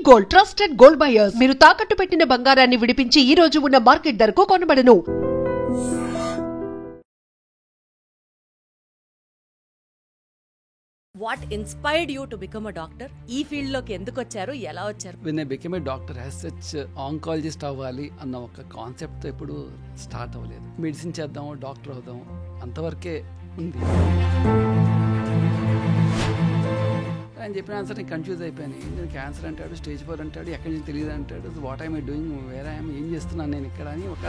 Gold trusted gold buyers. మీరు తాకట్టు పెట్టిన బంగారాన్ని విడిపించి ఈ రోజు ఉన్న మార్కెట్ ధరకు కొనబడను. What inspired you to become a doctor? ఈ ఫీల్డ్ లోకి ఎందుకు వచ్చారు, ఎలా వచ్చారు? When I become a doctor as such oncologist అవ్వాలి అన్న ఒక కాన్సెప్ట్ ఎప్పుడు స్టార్ట్ అవ్వలేదు. మెడిసిన్ చేద్దాం, డాక్టర్ అవుదాం అంతవరకే ఉంది. ఆయన చెప్పిన ఆన్సర్ నేను కన్ఫ్యూజ్ అయిపోయాను. నేను క్యాన్సర్ అంటాడు, స్టేజ్ 4 అంటాడు, ఎక్కడి నుంచి తెలియదు అంటాడు. What I'm I doing, where I'm, ఏం చేస్తున్నాను నేను ఇక్కడ అని ఒక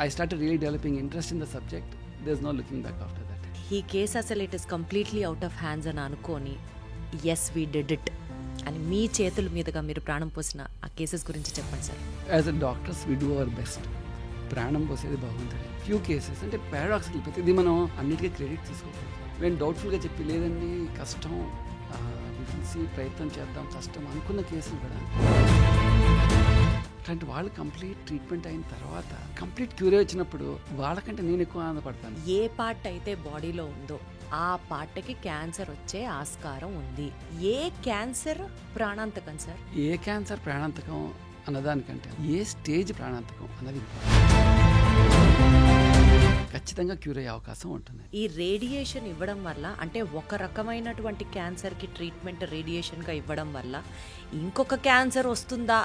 I start really developing interest in the subject. There is no looking back after that. ఈ కేస్ అసలు it is completely out of hands అని అనుకోని ఎస్ వీ డిడ్ ఇట్ అని మీ చేతుల మీదుగా మీరు ప్రాణం పోసిన ఆ కేసెస్ గురించి చెప్పండి sir. As a doctors we do our best. ప్రాణం పోసేది బాగుంటుంది. ఫ్యూ కేసెస్ అంటే పారాడాక్సికల్, ప్రతిదీ మనం అన్నిటికీ క్రెడిట్ తీసుకోకూడదు. మేము డౌట్ఫుల్గా చెప్పి లేదండి కష్టం, తెలిసి ప్రయత్నం చేద్దాం, కష్టం అనుకున్న కేసులు కూడా అట్లాంటి వాళ్ళు కంప్లీట్ ట్రీట్మెంట్ అయిన తర్వాత కంప్లీట్ క్యూర్ వచ్చినప్పుడు వాళ్ళకంటే నేను ఎక్కువ ఆనందపడతాను. ఏ పార్ట్ అయితే బాడీలో ఉందో ఆ పార్ట్కి క్యాన్సర్ వచ్చే ఆస్కారం ఉంది. ఏ క్యాన్సర్ ప్రాణాంతకం సార్? ఏ క్యాన్సర్ ప్రాణాంతకం అన్నదానికంటే ఏ స్టేజ్ ప్రాణాంతకం అన్నది ఖచ్చితంగా క్యూర్ అయ్యే అవకాశం ఉంటుంది. ఈ రేడియేషన్ ఇవ్వడం వల్ల, అంటే ఒక రకమైనటువంటి క్యాన్సర్కి ట్రీట్మెంట్ రేడియేషన్గా ఇవ్వడం వల్ల ఇంకొక క్యాన్సర్ వస్తుందా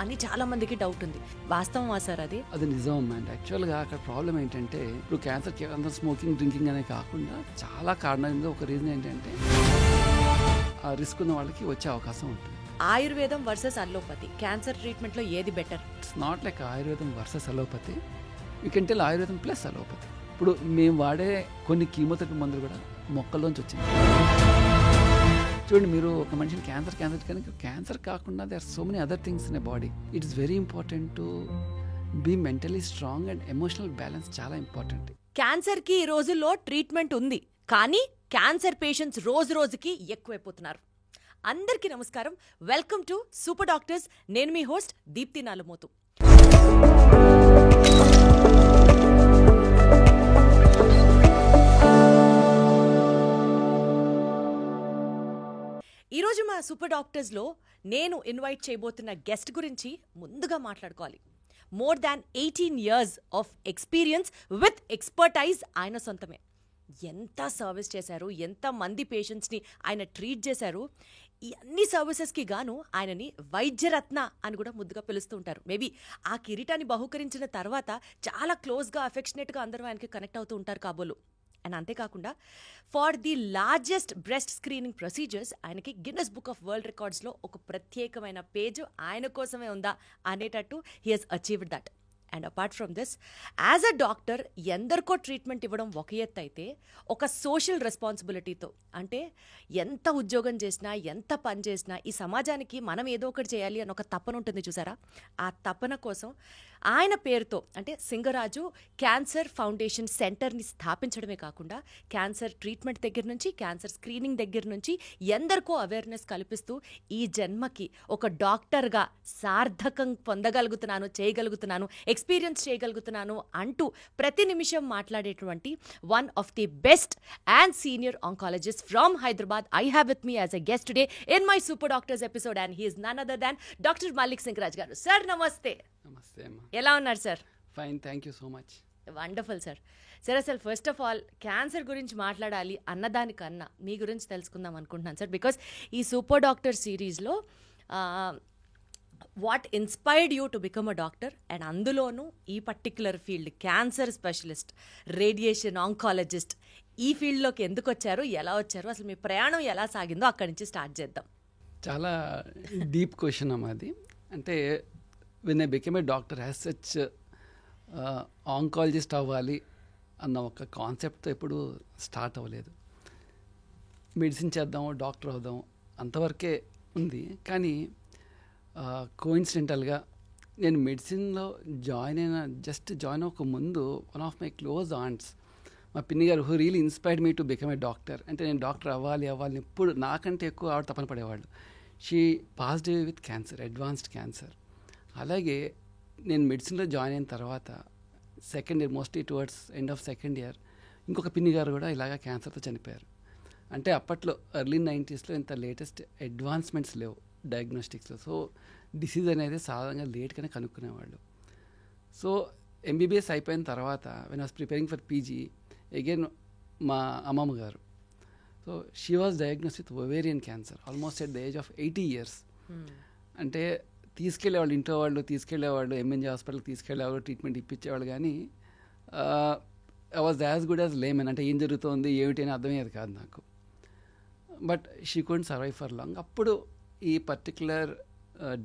అని చాలా మందికి డౌట్ ఉంది. వాస్తవమా సార్ అది? అది నిజం అమ్మా. యాక్చువల్గా అక్కడ ప్రాబ్లం ఏంటంటే ఇప్పుడు క్యాన్సర్ కేవలం స్మోకింగ్, డ్రింకింగ్ అనే కాకుండా చాలా కారణంగా ఒక రీజన్ ఏంటంటే ఆ రిస్క్ ఉన్న వాళ్ళకి వచ్చే అవకాశం ఉంటుంది. ఆయుర్వేదం వర్సెస్ అలోపతి క్యాన్సర్ ట్రీట్మెంట్లో ఏది బెటర్? ఇట్స్ నాట్ లైక్ ఆయుర్వేదం versus allopathy. You can tell ఆయుర్వేదం ప్లస్ అలోపతి. ఇప్పుడు మేము వాడే కొన్ని కీమోథెరపీ మందులు కూడా మొక్కల్లోంచి వచ్చింది. చూడండి, మీరు ఒక మనిషిని క్యాన్సర్ కానీ క్యాన్సర్ కాకుండా they are so many other things in a body. It is very important to be mentally strong and emotional balance చాలా ఇంపార్టెంట్. క్యాన్సర్కి ఈ రోజుల్లో ట్రీట్మెంట్ ఉంది, కానీ క్యాన్సర్ పేషెంట్స్ రోజు రోజుకి ఎక్కువైపోతున్నారు. అందరికీ నమస్కారం, వెల్కమ్ టు సూపర్ డాక్టర్స్. నేను మీ హోస్ట్ దీప్తి నాలుమోతు. ఈరోజు మా సూపర్ డాక్టర్స్లో నేను ఇన్వైట్ చేయబోతున్న గెస్ట్ గురించి ముందుగా మాట్లాడుకోవాలి. More than 18 years of experience with expertise ఆయన సొంతమే. ఎంత సర్వీస్ చేశారు, ఎంత మంది పేషెంట్స్ని ఆయన ట్రీట్ చేశారు. ఈ అన్ని సర్వీసెస్కి గాను ఆయనని వైద్యరత్న అని కూడా ముద్దుగా పిలుస్తూ ఉంటారు. మేబీ ఆ కిరీటాన్ని బహుకరించిన తర్వాత చాలా క్లోజ్గా, అఫెక్షనేట్గా అందరూ ఆయనకి కనెక్ట్ అవుతూ ఉంటారు కాబోలు. అండ్ అంతేకాకుండా far the largest breast screening procedures ఆయనకి గిన్నెస్ బుక్ ఆఫ్ వరల్డ్ రికార్డ్స్లో ఒక ప్రత్యేకమైన పేజ్ ఆయన కోసమే ఉందా అనేటట్టు he has achieved that. And apart from this, as a doctor ఎందరికో ట్రీట్మెంట్ ఇవ్వడం ఒక ఎత్తు అయితే, ఒక సోషల్ రెస్పాన్సిబిలిటీతో, అంటే ఎంత ఉద్యోగం చేసినా, ఎంత పని చేసినా ఈ సమాజానికి మనం ఏదో ఒకటి చేయాలి అని ఒక తపన ఉంటుంది చూసారా. ఆ తపన కోసం ఆయన పేరుతో, అంటే సింగరాజు క్యాన్సర్ ఫౌండేషన్ సెంటర్ని స్థాపించడమే కాకుండా క్యాన్సర్ ట్రీట్మెంట్ దగ్గర నుంచి, క్యాన్సర్ స్క్రీనింగ్ దగ్గర నుంచి ఎందరికో అవేర్నెస్ కల్పిస్తూ ఈ జన్మకి ఒక డాక్టర్గా సార్థకం పొందగలుగుతున్నాను, చేయగలుగుతున్నాను, ఎక్స్పీరియన్స్ చేయగలుగుతున్నాను అంటూ ప్రతి నిమిషం మాట్లాడేటువంటి one of the best and senior oncologist from Hyderabad I have with me as a guest today in my super doctors episode, and he is none other than doctor Mallik Singaraj garu. Sir నమస్తే. నమస్తే అమ్మా. ఎలా ఉన్నారు sir? Fine, thank you so much. Wonderful sir. Sir అసలు first of all cancer గురించి మాట్లాడాలి అన్నదానికన్నా మీ గురించి తెలుసుకుందాం అనుకుంటున్నాను సార్. బికాస్ ఈ సూపర్ డాక్టర్ సిరీస్లో what inspired you to become a doctor, and అందులోనూ ఈ particular field cancer specialist, radiation oncologist, ఈ ఫీల్డ్లోకి ఎందుకు వచ్చారు, ఎలా వచ్చారు, అసలు మీ ప్రయాణం ఎలా సాగిందో అక్కడి నుంచి స్టార్ట్ చేద్దాం. చాలా డీప్ క్వశ్చన్ అమ్మా అది. అంటే when I become a doctor as such oncologist అవ్వాలి అన్న ఒక కాన్సెప్ట్తో ఎప్పుడు స్టార్ట్ అవ్వలేదు. మెడిసిన్ చేద్దాం, డాక్టర్ అవుదాం అంతవరకే ఉంది. కానీ కోఇన్సిడెంటల్గా నేను మెడిసిన్లో జాయిన్ అవ్వక ముందు one of my close aunts, మా పిన్ని గారు, who really inspired me to become a doctor. అంటే నేను డాక్టర్ అవ్వాలి ఎప్పుడు నాకంటే ఎక్కువ ఆవిడ తపన పడేవాళ్ళు. She passed away with cancer, advanced cancer. అలాగే నేను మెడిసిన్లో జాయిన్ అయిన తర్వాత second year, mostly towards end of second year, ఇంకొక పిన్ని గారు కూడా ఇలాగా క్యాన్సర్తో చనిపోయారు. అంటే అప్పట్లో ఎర్లీ 90స్లో ఇంత లేటెస్ట్ అడ్వాన్స్మెంట్స్ లేవు డయాగ్నోస్టిక్స్లో. సో డిసీజ్ అనేది సాధారణంగా లేట్గానే కనుక్కునేవాళ్ళు. సో ఎంబీబీఎస్ అయిపోయిన తర్వాత when was preparing for PG again మా అమ్మమ్మ గారు, so she was diagnose with ovarian cancer almost at the age of 80 years. అంటే తీసుకెళ్ళేవాళ్ళు, ఇంట్లో వాళ్ళు తీసుకెళ్ళేవాళ్ళు, ఎంఎన్జీ హాస్పిటల్కి తీసుకెళ్ళేవాళ్ళు, ట్రీట్మెంట్ ఇప్పించేవాళ్ళు. కానీ I was as good as laymen, అంటే ఏం జరుగుతుంది ఏమిటి అని అర్థమయ్యేది కాదు నాకు. But she couldn't survive for long. అప్పుడు ఈ పర్టికులర్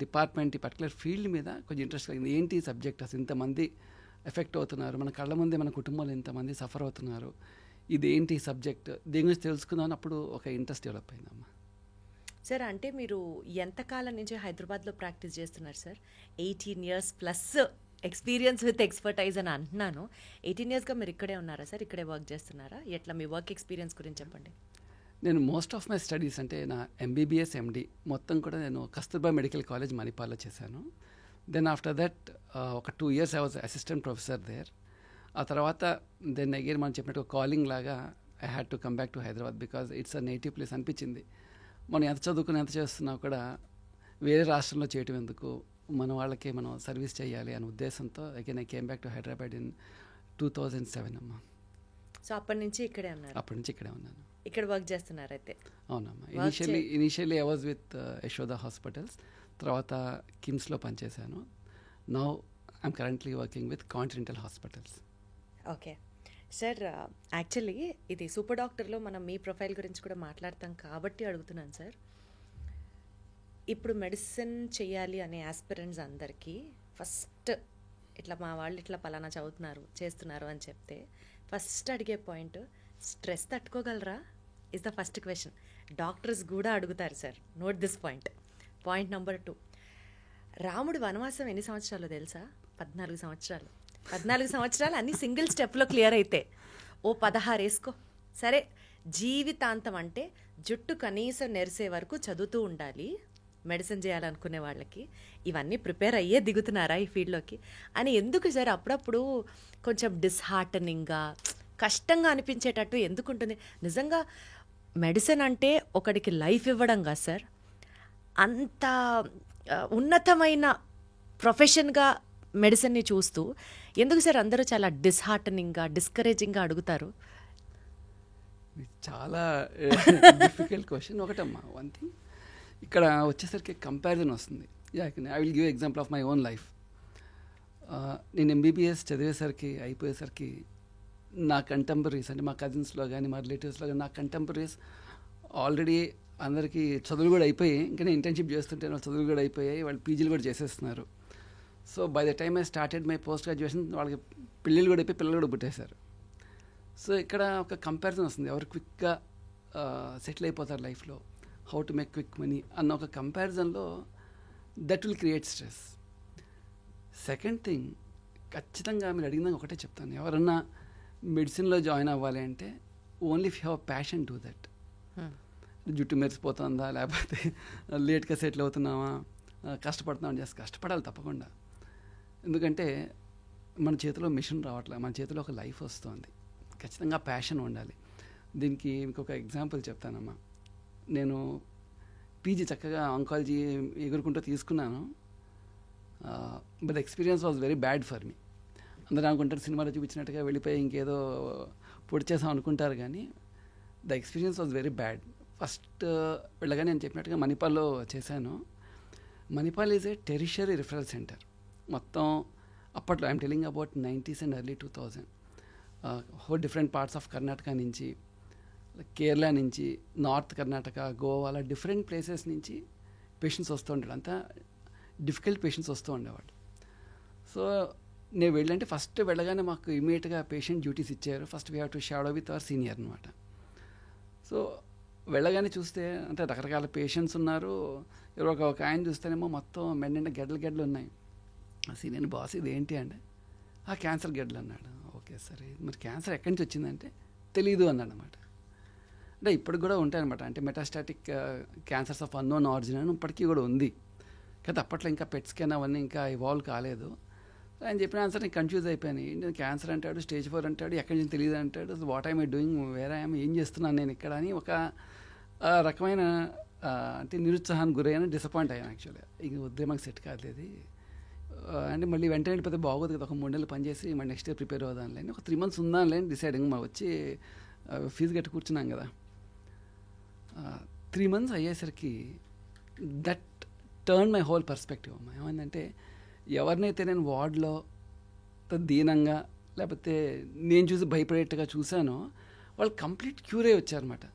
డిపార్ట్మెంట్, ఈ పర్టికులర్ ఫీల్డ్ మీద కొంచెం ఇంట్రెస్ట్ కలిగింది. ఏంటి సబ్జెక్ట్, అసలు ఇంతమంది ఎఫెక్ట్ అవుతున్నారు, మన కళ్ళ ముందే మన కుటుంబంలో ఇంతమంది సఫర్ అవుతున్నారు, ఇదేంటి సబ్జెక్ట్, దీని గురించి తెలుసుకుందామని అప్పుడు ఒక ఇంట్రెస్ట్ డెవలప్ అయిందమ్మా. సార్ అంటే మీరు ఎంతకాలం నుంచి హైదరాబాద్లో ప్రాక్టీస్ చేస్తున్నారు sir? 18 years plus experience with expertise అని అంటున్నాను. 18 yearsగా మీరు ఇక్కడే ఉన్నారా సార్? ఇక్కడే వర్క్ చేస్తున్నారా? ఎట్లా మీ వర్క్ ఎక్స్పీరియన్స్ గురించి చెప్పండి. నేను మోస్ట్ ఆఫ్ మై స్టడీస్ అంటే నా ఎంబీబీఎస్ ఎండి మొత్తం కూడా నేను కస్తూర్బా మెడికల్ కాలేజ్ మణిపాల్లో చేశాను. దెన్ ఆఫ్టర్ దట్ ఒక 2 years I was assistant professor there. ఆ తర్వాత దెన్ అగైన్ మనం చెప్పినట్టు కాలింగ్ లాగా I had to come back to Hyderabad because it's a native place అనిపించింది. మనం ఎంత చదువుకుని ఎంత చేస్తున్నా కూడా వేరే రాష్ట్రంలో చేయటం ఎందుకు, మన వాళ్ళకి మనం సర్వీస్ చేయాలి అనే ఉద్దేశంతో again I came back to Hyderabad in 2007 అమ్మా. సో అప్పటి నుంచి ఇక్కడే ఉన్నారు? అప్పటి నుంచి ఇక్కడే ఉన్నాను. ఇక్కడ వర్క్ చేస్తున్నారు అయితే? అవునమ్మా. Initially I was with Yashoda hospitals, తర్వాత కిమ్స్లో పనిచేశాను. Now I'm currently working with continental hospitals. Okay sir, actually ఇది సూపర్ డాక్టర్లో మనం మీ ప్రొఫైల్ గురించి కూడా మాట్లాడతాం కాబట్టి అడుగుతున్నాను సార్. ఇప్పుడు మెడిసిన్ చేయాలి అనే ఆస్పిరెంట్స్ అందరికీ ఫస్ట్ ఇట్లా మా వాళ్ళు ఇట్లా పలానా చదువుతున్నారు చేస్తున్నారు అని చెప్తే ఫస్ట్ అడిగే పాయింట్, స్ట్రెస్ తట్టుకోగలరా is the first question. Doctors కూడా అడుగుతారు sir. Note this point. Point number 2, రాముడు వనవాసం ఎన్ని సంవత్సరాలు తెలుసా? 14 సంవత్సరాలు. 14 సంవత్సరాలు అన్ని సింగిల్ స్టెప్లో క్లియర్ అయితే ఓ 16 వేసుకో. సరే, జీవితాంతం అంటే జుట్టు కనీసం నెరిసే వరకు చదువుతూ ఉండాలి మెడిసిన్ చేయాలనుకునే వాళ్ళకి. ఇవన్నీ ప్రిపేర్ అయ్యే దిగుతున్నారా ఈ ఫీల్డ్లోకి అని ఎందుకు సార్ అప్పుడప్పుడు కొంచెం డిస్హార్టనింగ్గా కష్టంగా అనిపించేటట్టు ఎందుకు ఉంటుంది? నిజంగా మెడిసిన్ అంటే ఒకడికి లైఫ్ ఇవ్వడం కదా సార్. అంత ఉన్నతమైన ప్రొఫెషన్గా మెడిసిన్ని చూస్తూ ఎందుకు సార్ అందరూ చాలా డిస్హార్టనింగ్గా డిస్కరేజింగ్గా అడుగుతారు? చాలా డిఫికల్ట్ క్వశ్చన్. ఒకటమ్మా, వన్ థింగ్ ఇక్కడ వచ్చేసరికి కంపారిజన్ వస్తుంది. I will give example of my own life. నేను ఎంబీబీఎస్ చదివేసరికి అయిపోయేసరికి నా కంటెంపరీస్ అంటే మా కజిన్స్లో కానీ మా రిలేటివ్స్లో కానీ నా కంటెంపరీస్ ఆల్రెడీ అందరికీ చదువులు కూడా అయిపోయాయి. ఇంకా నేను ఇంటర్న్షిప్ చేస్తుంటే వాళ్ళు చదువులు కూడా అయిపోయాయి, వాళ్ళు పీజీలు కూడా చేసేస్తున్నారు. So by the time I started my post graduation వాళ్ళకి పిల్లలు కూడా అయిపోయి పిల్లలు కూడా పుట్టేశారు. సో ఇక్కడ ఒక కంపారిజన్ వస్తుంది, ఎవరు క్విక్గా సెటిల్ అయిపోతారు లైఫ్లో, how to make quick money అన్న ఒక కంపారిజన్లో that will create stress. Second thing, ఖచ్చితంగా మీరు అడిగినాక ఒకటే చెప్తాను, ఎవరన్నా మెడిసిన్లో జాయిన్ అవ్వాలి అంటే only if you have passion to that. జుట్టు మెరిసిపోతుందా, లేకపోతే లేట్గా సెటిల్ అవుతున్నావా, కష్టపడుతున్నాం, చేస్తే కష్టపడాలి తప్పకుండా. ఎందుకంటే మన చేతిలో మిషన్ రావట్లేదు, మన చేతిలో ఒక లైఫ్ వస్తుంది. ఖచ్చితంగా ప్యాషన్ ఉండాలి. దీనికి మీకు ఒక ఎగ్జాంపుల్ చెప్తానమ్మా. నేను పీజీ చక్కగా ఆంకాలజీ ఎగురుకుంటూ తీసుకున్నాను. But experience was very bad for me. అందరూ అనుకుంటారు సినిమాలో చూపించినట్టుగా వెళ్ళిపోయి ఇంకేదో పొడి చేసాం అనుకుంటారు, కానీ the experience was very bad. First వెళ్ళగానే నేను చెప్పినట్టుగా మణిపాల్లో చేశాను. Manipal is a tertiary referral centre. మొత్తం అప్పట్లో I'm telling about 90s and early 2000 whole different parts of Karnataka నుంచి, కేరళ నుంచి, నార్త్ కర్ణాటక, గోవా, అలా డిఫరెంట్ ప్లేసెస్ నుంచి పేషెంట్స్ వస్తూ ఉంటాడు. అంతా డిఫికల్ట్ పేషెంట్స్ వస్తూ ఉండేవాడు. సో నేను వెళ్ళంటే ఫస్ట్ వెళ్ళగానే మాకు ఇమీడియట్గా పేషెంట్ డ్యూటీస్ ఇచ్చారు. First we have to shadow with our senior అనమాట. సో వెళ్ళగానే చూస్తే అంటే రకరకాల పేషెంట్స్ ఉన్నారు. ఎవరో ఒక ఆయన చూస్తేనేమో మొత్తం మెడ గెడ్డలు ఉన్నాయి. సీనియర్ బాస్ ఇది ఏంటి అంటే క్యాన్సర్ గెడ్డలు అన్నాడు. ఓకే సరే, మరి క్యాన్సర్ ఎక్కడి నుంచి వచ్చిందంటే తెలీదు అన్నాడు అనమాట. అంటే ఇప్పటికి కూడా ఉంటాయన్నమాట, అంటే metastatic cancers of unknown origin అని ఇప్పటికీ కూడా ఉంది. కానీ అప్పట్లో ఇంకా పెట్ స్కాన్ అవన్నీ ఇంకా ఇవాల్వ్ కాలేదు. ఆయన చెప్పిన ఆన్సర్ నేను కన్ఫ్యూజ్ అయిపోయాను. ఏంటి క్యాన్సర్ అంటాడు, స్టేజ్ 4 అంటాడు, ఎక్కడి నుంచి తెలియదు అంటాడు, అసలు వాట్ ఐ డూయింగ్, వేరే ఏం చేస్తున్నాను నేను ఇక్కడ అని ఒక రకమైన అంటే నిరుత్సాహానికి గురయ్యాను, డిసప్పాయింట్ అయ్యాను యాక్చువల్గా. ఇంక వద్దే మాకు సెట్ కాలేదు అంటే మళ్ళీ వెంటనే వెళ్ళిపోతే బాగోదు కదా, ఒక 3 నెలలు పనిచేసి మళ్ళీ నెక్స్ట్ ఇయర్ ప్రిపేర్ అవుదాంలే, ఒక 3 months ఉందాంలే అని డిసైడింగ్ మా వచ్చి ఫీజు కట్టి కూర్చున్నాం కదా. 3 months అయ్యేసరికి that turn my whole perspective అమ్మా. ఏమైందంటే ఎవరినైతే నేను వార్డ్లో దీనంగా లేకపోతే నేను చూసి భయపడేట్టుగా చూశానో వాళ్ళు కంప్లీట్ క్యూర్ అయ్యి వచ్చారన్నమాట.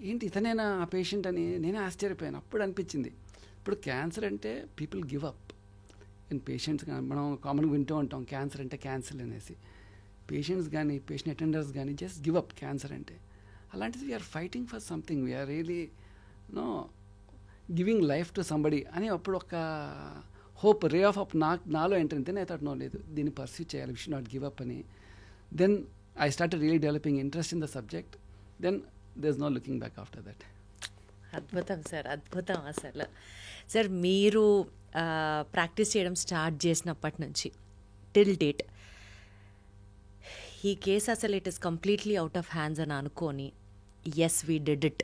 ఏంటి ఇతనేనా ఆ పేషెంట్ అని నేనే ఆశ్చర్యపోయాను. అప్పుడు అనిపించింది, ఇప్పుడు క్యాన్సర్ అంటే people give up. And patients కానీ మనం కామన్గా వింటూ ఉంటాం క్యాన్సర్ అంటే క్యాన్సర్ అనేసి. పేషెంట్స్ కానీ పేషెంట్ అటెండర్స్ కానీ జస్ట్ గివ్ అప్ క్యాన్సర్ అంటే. అలాంటిది we're fighting for something, we're really giving life to somebody అని అప్పుడు ఒక హోప్, రే ఆఫ్ అప్ నాలో ఎంటర్ అయితే నేను థాట్ లేదు దీన్ని పర్సూ చేయాలి, we should not give up అని. Then I started really developing interest in the subject. Then there is no looking back after that. అద్భుతం సార్, అద్భుతం అసలు. సార్ మీరు ప్రాక్టీస్ చేయడం స్టార్ట్ చేసినప్పటి నుంచి టిల్ డేట్ ఈ కేసు అసలు it is completely out of hands అని అనుకొని ఎస్ వీ డిడ్ ఇట్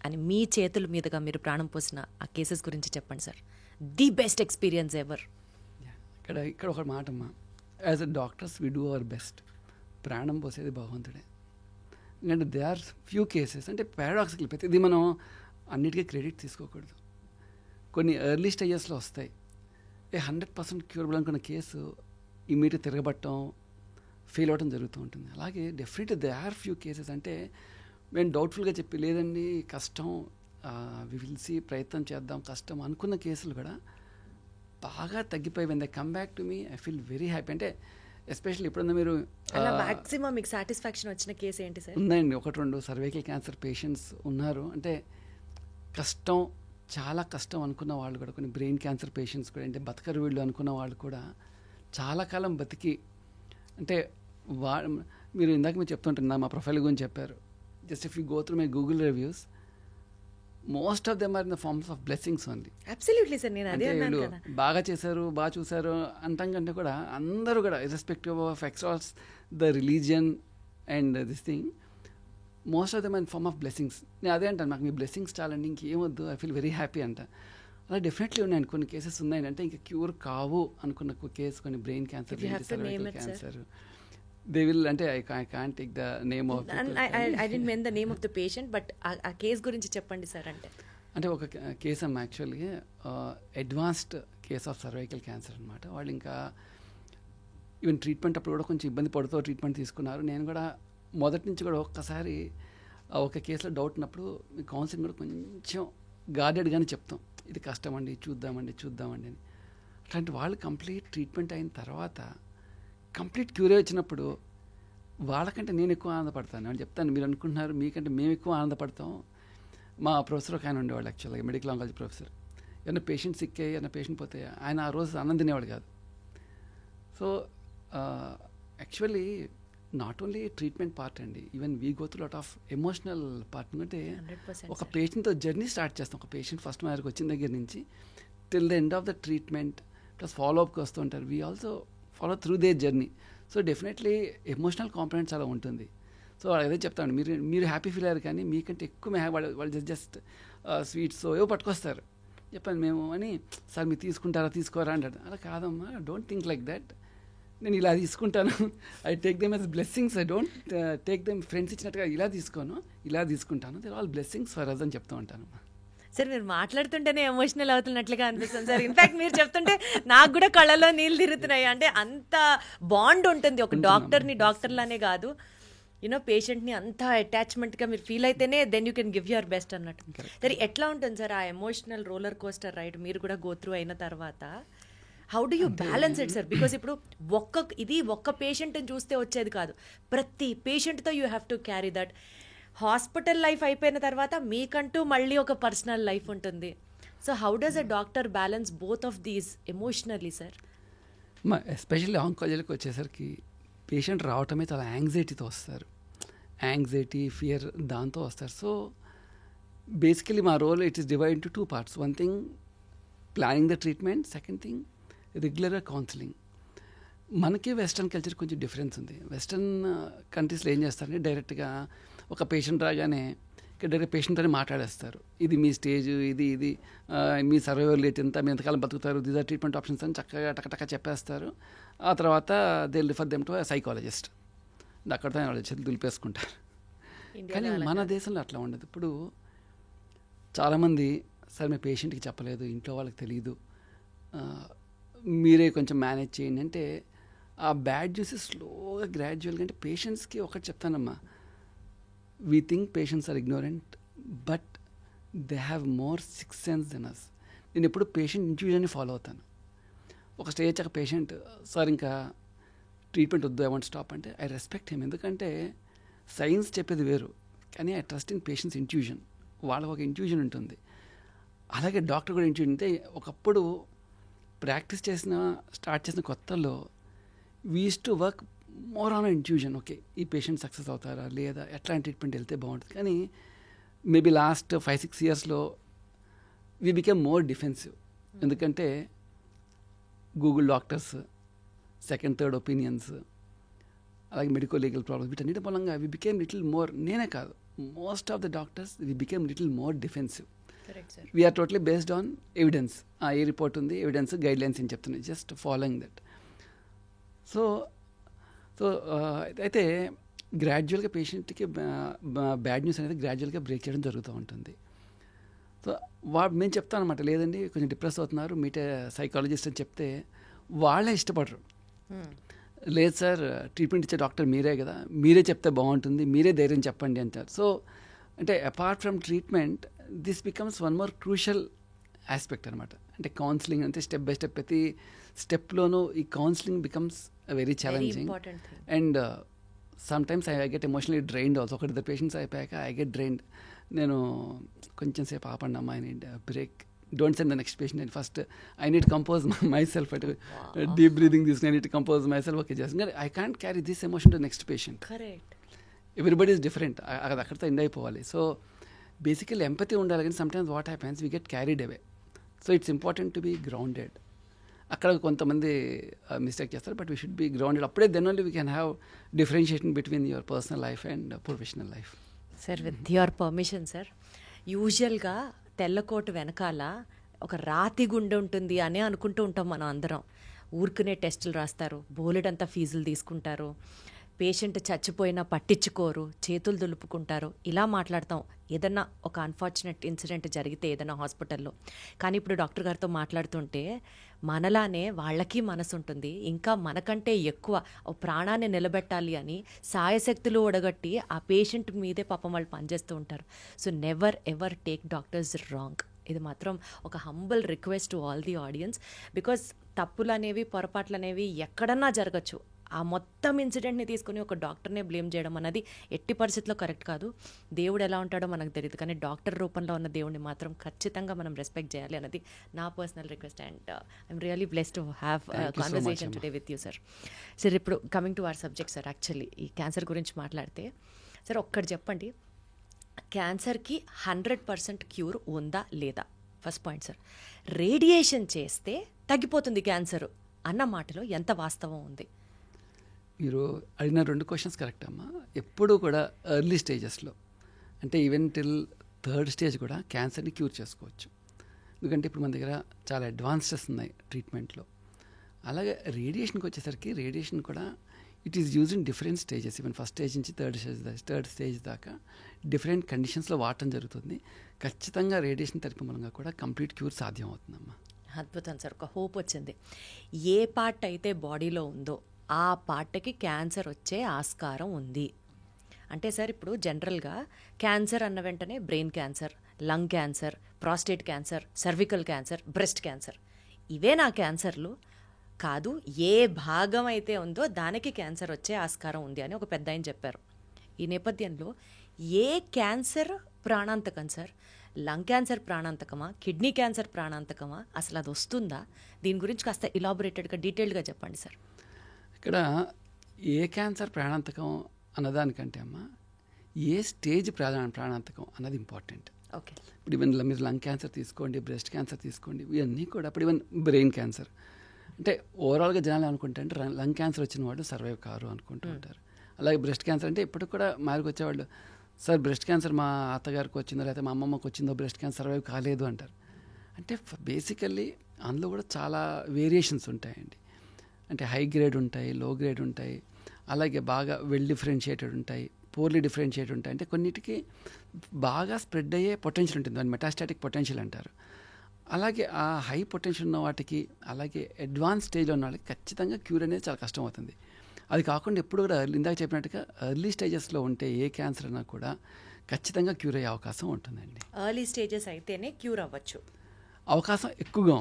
అని మీ చేతుల మీదుగా మీరు ప్రాణం పోసిన ఆ కేసెస్ గురించి చెప్పండి sir. The best experience ever. ఇక్కడ ఒక మాట అమ్మా, as a doctors we do our best. ప్రాణం పోసేది భగవంతుడే. ఎందుకంటే దే ఆర్ ఫ్యూ కేసెస్, అంటే పారాడాక్సికల్ ప్రతిదీ మనం అన్నిటికీ క్రెడిట్ తీసుకోకూడదు. కొన్ని ఎర్లీ స్టేజెస్లో వస్తాయి. 100% క్యూరబుల్ అనుకున్న కేసు ఇమీడియట్ తిరగబట్టడం, ఫెయిల్ అవ్వడం జరుగుతూ ఉంటుంది. అలాగే definitely they are few cases, అంటే మేము డౌట్ఫుల్గా చెప్పి లేదండి కష్టం, వి విల్ సీ, ప్రయత్నం చేద్దాం, కష్టం అనుకున్న కేసులు కూడా బాగా తగ్గిపోయి when they come back to me I feel very happy. అంటే ఎస్పెషల్లీ ఎప్పుడన్నా మీరు మాక్సిమం మీకు సాటిస్ఫాక్షన్ వచ్చిన కేసు ఏంటి సార్? ఉందండి, 1-2 సర్వైకల్ క్యాన్సర్ పేషెంట్స్ ఉన్నారు. అంటే కష్టం, చాలా కష్టం అనుకున్న వాళ్ళు కూడా, కొన్ని బ్రెయిన్ క్యాన్సర్ పేషెంట్స్ కూడా, అంటే బతకరు వీళ్ళు అనుకున్న వాళ్ళు కూడా చాలా కాలం బతికి, అంటే మీరు ఇందాక మీరు చెప్తుంటున్నా మా ప్రొఫైల్ గురించి చెప్పారు. Just if you go through my Google reviews, most of them are in the forms of blessings only. Absolutely sir, నేను అదే అన్నాను కదా. బాగా చేశారు, బాగా చూశారు అంటాం కంటే కూడా అందరూ కూడా irrespective of across the religion and this thing, most of them in form of blessings. నేను అదే అంటాను, నాకు మీ బ్లెస్సింగ్స్ చాలండి, ఇంకేమొద్దు, ఐ ఫీల్ వెరీ హ్యాపీ అంట. అలా డెఫినెట్లీ ఉన్నాయండి కొన్ని కేసెస్ ఉన్నాయి. అంటే ఇంకా క్యూర్ కావు అనుకున్న కేసు, కొన్ని brain cancer, cancer, they will, అంటే I can't take the name of I didn't mean the name of the patient, but ఆ కేస్ గురించి చెప్పండి సార్. అంటే ఒక కేసు అమ్మ actually advanced case of cervical cancer అనమాట. వాళ్ళు ఇంకా ఈవెన్ ట్రీట్మెంట్ అప్పుడు కూడా కొంచెం ఇబ్బంది పడుతూ ట్రీట్మెంట్ తీసుకున్నారు. నేను కూడా మొదటి నుంచి కూడా ఒక్కసారి ఒక కేసులో డౌట్ ఉన్నప్పుడు కౌన్సిలింగ్ కూడా కొంచెం గార్డెడ్గానే చెప్తాం, ఇది కష్టమండి, చూద్దామండి అని. అట్లాంటి వాళ్ళు కంప్లీట్ ట్రీట్మెంట్ అయిన తర్వాత కంప్లీట్ క్యూర్ వచ్చినప్పుడు వాళ్ళకంటే నేను ఎక్కువ ఆనందపడతాను అని చెప్తాను. మీరు అనుకుంటున్నారు మీకంటే మేము ఎక్కువ ఆనందపడతాం. మా ప్రొఫెసర్ ఒక ఆయన ఉండేవాళ్ళు యాక్చువల్గా, మెడికల్ ఆంకాలజీ ప్రొఫెసర్. ఏమన్నా పేషెంట్ సిక్ అయ్యి ఏమన్నా పేషెంట్ పోతే ఆయన ఆ రోజు అన్నం తినేవాడు కాదు. So actually not only treatment part అండి, even we go through lot of emotional part. అంటే ఒక పేషెంట్తో జర్నీ స్టార్ట్ చేస్తాం. ఒక పేషెంట్ ఫస్ట్ మా దగ్గరికి వచ్చిన దగ్గర నుంచి till the end of the treatment plus follow అప్కి వస్తూ ఉంటారు. We also follow through their journey. So definitely emotional components అలా ఉంటుంది. సో అదే చెప్తాను, మీరు హ్యాపీ ఫీల్ అయ్యారు, కానీ మీకంటే ఎక్కువ వాళ్ళు జస్ట్ స్వీట్స్ ఏవో పట్టుకొస్తారు. చెప్పండి మేము అని, సార్ మీరు తీసుకోరా అంటారు. అలా కాదమ్మా, డోంట్ థింక్ లైక్ దట్. నేను ఇలా తీసుకుంటాను, I take them as blessings, I don't take them friends ఇచ్చినట్టుగా ఇలా తీసుకుంటాను. They are all blessings for us అని చెప్తూ ఉంటాను. సార్ మీరు మాట్లాడుతుంటేనే ఎమోషనల్ అవుతున్నట్లుగా అనిపిస్తుంది సార్. ఇన్ఫాక్ట్ మీరు చెప్తుంటే నాకు కూడా కళ్ళలో నీళ్ళు తిరుగుతున్నాయి. అంటే అంత బాండ్ ఉంటుంది ఒక డాక్టర్లానే కాదు, యూనో పేషెంట్ని అంత అటాచ్మెంట్గా మీరు ఫీల్ అయితేనే then you can give your best అన్నట్టు. సరే ఎట్లా ఉంటుంది సార్ ఆ ఎమోషనల్ రోలర్ కోస్టర్ రైడ్ మీరు కూడా గో త్రూ అయిన తర్వాత? How do you balance it sir? Because ఇప్పుడు ఒక్క పేషెంట్ని చూస్తే వచ్చేది కాదు, ప్రతి పేషెంట్తో you have to carry that. Hospital life అయిపోయిన తర్వాత మీకంటూ మళ్ళీ ఒక పర్సనల్ లైఫ్ ఉంటుంది. So how does a doctor balance both of these emotionally sir? Especially ఆంకాలజీకి వచ్చేసరికి పేషెంట్ రావటమే చాలా యాంగ్జైటీతో వస్తారు, యాంగ్జైటీ ఫియర్ దాంతో వస్తారు. సో బేసికలీ మా role it is divide into 2 parts. 1 thing planning the treatment, 2nd thing రెగ్యులర్గా కౌన్సిలింగ్. మనకి వెస్ట్రన్ కల్చర్ కొంచెం డిఫరెన్స్ ఉంది. వెస్ట్రన్ కంట్రీస్లో ఏం చేస్తారంటే డైరెక్ట్గా ఒక పేషెంట్ రాగానే ఇక్కడ డైరెక్ట్ పేషెంట్ అని మాట్లాడేస్తారు. ఇది మీ స్టేజ్, ఇది మీ సర్వైవల్ రేట్ ఎంత, మీరు ఎంతకాలం బతుకుతారు, దీస్ ఆర్ ట్రీట్మెంట్ ఆప్షన్స్ అని చక్కగా టకటక చెప్పేస్తారు. ఆ తర్వాత they refer them to psychologist. అక్కడితో వాళ్ళు చేతులు దులిపేసుకుంటారు. కానీ మన దేశంలో అట్లా ఉండదు. ఇప్పుడు చాలామంది సార్ మీ పేషెంట్కి చెప్పలేదు, ఇంట్లో వాళ్ళకి తెలియదు, మీరే కొంచెం మేనేజ్ చేయండి అంటే ఆ బ్యాడ్ చూసి స్లోగా గ్రాడ్యువల్గా అంటే పేషెంట్స్కి ఒకటి చెప్తానమ్మా, we think patients are ignorant but they have more six sense than us. నేను ఎప్పుడు పేషెంట్ ఇంట్యూజన్ని ఫాలో అవుతాను. ఒక స్టేజ్ వచ్చాక పేషెంట్ సార్ ఇంకా ట్రీట్మెంట్ వద్దు, ఐ వాంట్ స్టాప్ అంటే ఐ రెస్పెక్ట్ హిమ్. ఎందుకంటే సైన్స్ చెప్పేది వేరు, కానీ I trust in patients intuition. వాళ్ళకి ఒక ఇంట్యూజన్ ఉంటుంది. అలాగే డాక్టర్ కూడా ఇంట్యూజన్ అంటే ఒకప్పుడు ప్రాక్టీస్ స్టార్ట్ చేసిన కొత్తలో we use to work more on intuition. Okay ఈ పేషెంట్ సక్సెస్ అవుతారా లేదా, ఎట్లాంటి ట్రీట్మెంట్ వెళ్తే బాగుంటుంది. కానీ మేబీ లాస్ట్ 5-6 ఇయర్స్లో వీ బికేమ్ మోర్ డిఫెన్సివ్. ఎందుకంటే Google doctors, second third opinions, అలాగే మెడికో లీగల్ ప్రాబ్లమ్స్, వీటన్నిటి మూలంగా వి బికేమ్ లిటిల్ మోర్, నేనే కాదు most of the doctors we became little more defensive. We're totally based on evidence. ఏ report ఉంది, evidence, guidelines అని చెప్తున్నాయి, జస్ట్ ఫాలోయింగ్ దట్. సో అయితే గ్రాడ్యువల్గా పేషెంట్కి బ్యాడ్ న్యూస్ అనేది గ్రాడ్యువల్గా బ్రేక్ చేయడం జరుగుతూ ఉంటుంది. సో మేము చెప్తాను అనమాట, లేదండి కొంచెం డిప్రెస్ అవుతున్నారు, మీటే సైకాలజిస్ట్ అని చెప్తే వాళ్ళే ఇష్టపడరు. లేదు సార్ ట్రీట్మెంట్ ఇచ్చే డాక్టర్ మీరే కదా, మీరే చెప్తే బాగుంటుంది, మీరే ధైర్యం చెప్పండి అంటారు. సో అంటే apart from treatment this becomes one more crucial aspect అనమాట. అంటే కౌన్సిలింగ్ అంటే స్టెప్ బై స్టెప్ ప్రతి స్టెప్లోనూ ఈ counselling becomes very challenging. And sometimes I get emotionally drained also. ఒకటి పేషెంట్స్ అయిపోయాక ఐ గెట్ డ్రైన్డ్. నేను కొంచెం సేపు ఆపండి అమ్మా, I need break, don't send the next patient, and first I need compose my self, అంటే డీప్ బ్రీదింగ్ తీసుకుని I need compose my self. Okay just I can't carry this emotion to next patient. Everybody is different, అది అక్కడితో end అయిపోవాలి. So basically empathy ఉండాలి, కానీ sometimes what happens we get carried away. So it's important to be grounded. అక్కడ కొంతమంది mistake చేస్తారు, but we should be grounded. అప్పుడే then only we can have differentiation between your personal life and professional life. Sir with your permission sir, యూజువల్గా తెల్లకోటు వెనకాల ఒక రాతి గుండె ఉంటుంది అని అనుకుంటూ ఉంటాం మనం అందరం. ఊరుకునే టెస్టులు రాస్తారు, బోలెడంతా ఫీజులు తీసుకుంటారు, పేషెంట్ చచ్చిపోయినా పట్టించుకోరు, చేతులు దులుపుకుంటారు, ఇలా మాట్లాడతాం ఏదన్నా ఒక అన్ఫార్చునేట్ ఇన్సిడెంట్ జరిగితే ఏదైనా హాస్పిటల్లో. కానీ ఇప్పుడు డాక్టర్ గారితో మాట్లాడుతుంటే మనలానే వాళ్ళకి మనసు ఉంటుంది, ఇంకా మనకంటే ఎక్కువ ప్రాణాన్ని నిలబెట్టాలి అని సాయశక్తులు ఒడగట్టి ఆ పేషెంట్ మీదే పాపం వాళ్ళు పనిచేస్తూ ఉంటారు. So never ever take doctors wrong. ఇది మాత్రం ఒక humble request to all the audience. Because తప్పులు అనేవి, పొరపాట్లు అనేవి ఎక్కడన్నా జరగచ్చు. ఆ మొత్తం ఇన్సిడెంట్ని తీసుకుని ఒక డాక్టర్నే బ్లేమ్ చేయడం అన్నది ఎట్టి పరిస్థితిలో కరెక్ట్ కాదు. దేవుడు ఎలా ఉంటాడో మనకు తెలియదు, కానీ డాక్టర్ రూపంలో ఉన్న దేవుడిని మాత్రం ఖచ్చితంగా మనం రెస్పెక్ట్ చేయాలి అన్నది నా personal request. And I'm really blessed to have conversation today with you sir. Sir ఇప్పుడు coming to our subject sir, actually ఈ క్యాన్సర్ గురించి మాట్లాడితే సార్ ఒక్కటి చెప్పండి, క్యాన్సర్కి 100% క్యూర్ ఉందా లేదా? ఫస్ట్ పాయింట్ సార్, రేడియేషన్ చేస్తే తగ్గిపోతుంది క్యాన్సర్ అన్న మాటలో ఎంత వాస్తవం ఉంది? మీరు అడిగిన 2 క్వశ్చన్స్ కరెక్ట్ అమ్మా. ఎప్పుడు కూడా ఎర్లీ స్టేజెస్లో, అంటే ఈవెన్ టిల్ 3rd స్టేజ్ కూడా క్యాన్సర్ని క్యూర్ చేసుకోవచ్చు. ఎందుకంటే ఇప్పుడు మన దగ్గర చాలా అడ్వాన్సెస్ ఉన్నాయి ట్రీట్మెంట్లో. అలాగే రేడియేషన్కి వచ్చేసరికి రేడియేషన్ కూడా it is use in different stages. Even first stage నుంచి థర్డ్ స్టేజ్ దాకా డిఫరెంట్ కండిషన్స్లో వాడటం జరుగుతుంది. ఖచ్చితంగా రేడియేషన్ థెరపీ మూలంగా కూడా కంప్లీట్ క్యూర్ సాధ్యం అవుతుందమ్మా. అద్భుతం సార్, ఒక హోప్ వచ్చింది. ఏ పార్ట్ అయితే బాడీలో ఉందో ఆ పార్ట్కి క్యాన్సర్ వచ్చే ఆస్కారం ఉంది అంటే సార్, ఇప్పుడు జనరల్గా క్యాన్సర్ అన్న వెంటనే brain cancer, lung cancer, prostate cancer, cervical cancer, breast cancer, ఇవే నా క్యాన్సర్లు కాదు, ఏ భాగం అయితే ఉందో దానికి క్యాన్సర్ వచ్చే ఆస్కారం ఉంది అని ఒక పెద్ద ఆయన చెప్పారు. ఈ నేపథ్యంలో ఏ క్యాన్సర్ ప్రాణాంతకం సార్? లంగ్ క్యాన్సర్ ప్రాణాంతకమా, కిడ్నీ క్యాన్సర్ ప్రాణాంతకమా, అసలు అది వస్తుందా? దీని గురించి కాస్త ఇలాబొరేటెడ్గా డీటెయిల్డ్గా చెప్పండి సార్. ఇక్కడ ఏ క్యాన్సర్ ప్రాణాంతకం అన్నదానికంటే అమ్మా ఏ స్టేజ్ ప్రాణాంతకం అన్నది ఇంపార్టెంట్. ఓకే, ఇప్పుడు ఈవెన్ మీరు లంగ్ క్యాన్సర్ తీసుకోండి, బ్రెస్ట్ క్యాన్సర్ తీసుకోండి, ఇవన్నీ కూడా. ఇప్పుడు ఈవెన్ బ్రెయిన్ క్యాన్సర్ అంటే ఓవరాల్గా జనాలు అనుకుంటే అంటే లంగ్ క్యాన్సర్ వచ్చిన వాళ్ళు సర్వైవ్ కారు అనుకుంటూ ఉంటారు. అలాగే బ్రెస్ట్ క్యాన్సర్ అంటే ఇప్పటికి కూడా మాకు వచ్చేవాళ్ళు, సార్ బ్రెస్ట్ క్యాన్సర్ మా అత్తగారికి వచ్చిందో లేకపోతే మా అమ్మమ్మకి వచ్చిందో, బ్రెస్ట్ క్యాన్సర్ సర్వైవ్ కాలేదు అంటారు. అంటే బేసికల్లీ అందులో కూడా చాలా వేరియేషన్స్ ఉంటాయండి. అంటే హై గ్రేడ్ ఉంటాయి, లో గ్రేడ్ ఉంటాయి, అలాగే బాగా వెల్ డిఫరెన్షియేటెడ్ ఉంటాయి, పూర్లీ డిఫరెన్షియేటెడ్ ఉంటాయి. అంటే కొన్నిటికి బాగా స్ప్రెడ్ అయ్యే పొటెన్షియల్ ఉంటుంది, దాన్ని మెటాస్టాటిక్ పొటెన్షియల్ అంటారు. అలాగే ఆ హై పొటెన్షియల్ ఉన్న వాటికి, అలాగే అడ్వాన్స్ స్టేజ్లో ఉన్న వాళ్ళకి ఖచ్చితంగా క్యూర్ అనేది చాలా కష్టం అవుతుంది. అది కాకుండా ఎప్పుడు కూడా ఇందాక చెప్పినట్టుగా ఎర్లీ స్టేజెస్లో ఉంటే ఏ క్యాన్సర్ అయినా కూడా ఖచ్చితంగా క్యూర్ అయ్యే అవకాశం ఉంటుందండి. ఎర్లీ స్టేజెస్ అయితేనే క్యూర్ అవ్వచ్చు, అవకాశం ఎక్కువగా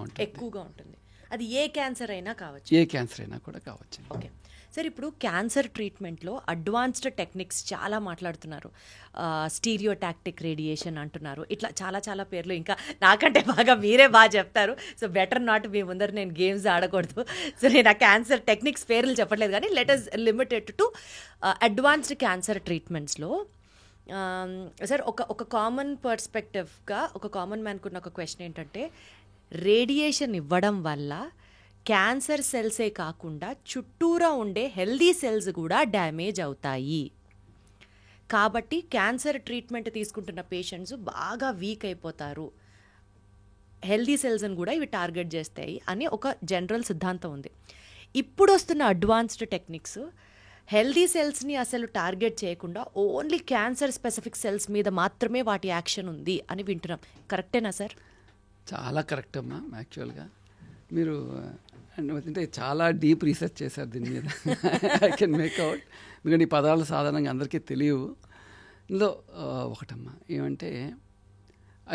ఉంటుంది. అది ఏ క్యాన్సర్ అయినా కావచ్చు, ఏ క్యాన్సర్ అయినా కూడా కావచ్చు. ఓకే సార్, ఇప్పుడు క్యాన్సర్ ట్రీట్మెంట్లో అడ్వాన్స్డ్ టెక్నిక్స్ చాలా మాట్లాడుతున్నారు. స్టీరియోటాక్టిక్ రేడియేషన్ అంటున్నారు, ఇట్లా చాలా చాలా పేర్లు, ఇంకా నాకంటే మీరే బాగా చెప్తారు. సో బెటర్ నాట్ మీ ముందర నేను గేమ్స్ ఆడకూడదు. సో నేను ఆ క్యాన్సర్ టెక్నిక్స్ పేర్లు చెప్పట్లేదు, కానీ let us limited to advanced cancer ట్రీట్మెంట్స్లో. సార్ ఒక కామన్ పర్స్పెక్టివ్గా ఒక కామన్ మ్యాన్కు ఉన్న ఒక క్వశ్చన్ ఏంటంటే, రేడియేషన్ ఇవ్వడం వల్ల క్యాన్సర్ సెల్సే కాకుండా చుట్టూరా ఉండే హెల్దీ సెల్స్ కూడా డ్యామేజ్ అవుతాయి, కాబట్టి క్యాన్సర్ ట్రీట్మెంట్ తీసుకుంటున్న పేషెంట్స్ బాగా వీక్ అయిపోతారు, హెల్దీ సెల్స్ని కూడా ఇవి టార్గెట్ చేస్తాయి అని ఒక జనరల్ సిద్ధాంతం ఉంది. ఇప్పుడు వస్తున్న అడ్వాన్స్డ్ టెక్నిక్స్ హెల్దీ సెల్స్ని అసలు టార్గెట్ చేయకుండా ఓన్లీ క్యాన్సర్ స్పెసిఫిక్ సెల్స్ మీద మాత్రమే వాటి యాక్షన్ ఉంది అని వింటున్నాం. కరెక్టేనా సార్? చాలా కరెక్ట్ అమ్మా. యాక్చువల్గా మీరు అంటే చాలా డీప్ రీసెర్చ్ చేశారు దీని మీద. ఐ కెన్ మేక్అవుట్, ఎందుకంటే ఈ పదాలు సాధారణంగా అందరికీ తెలియవు. ఇందులో ఒకటమ్మా ఏమంటే,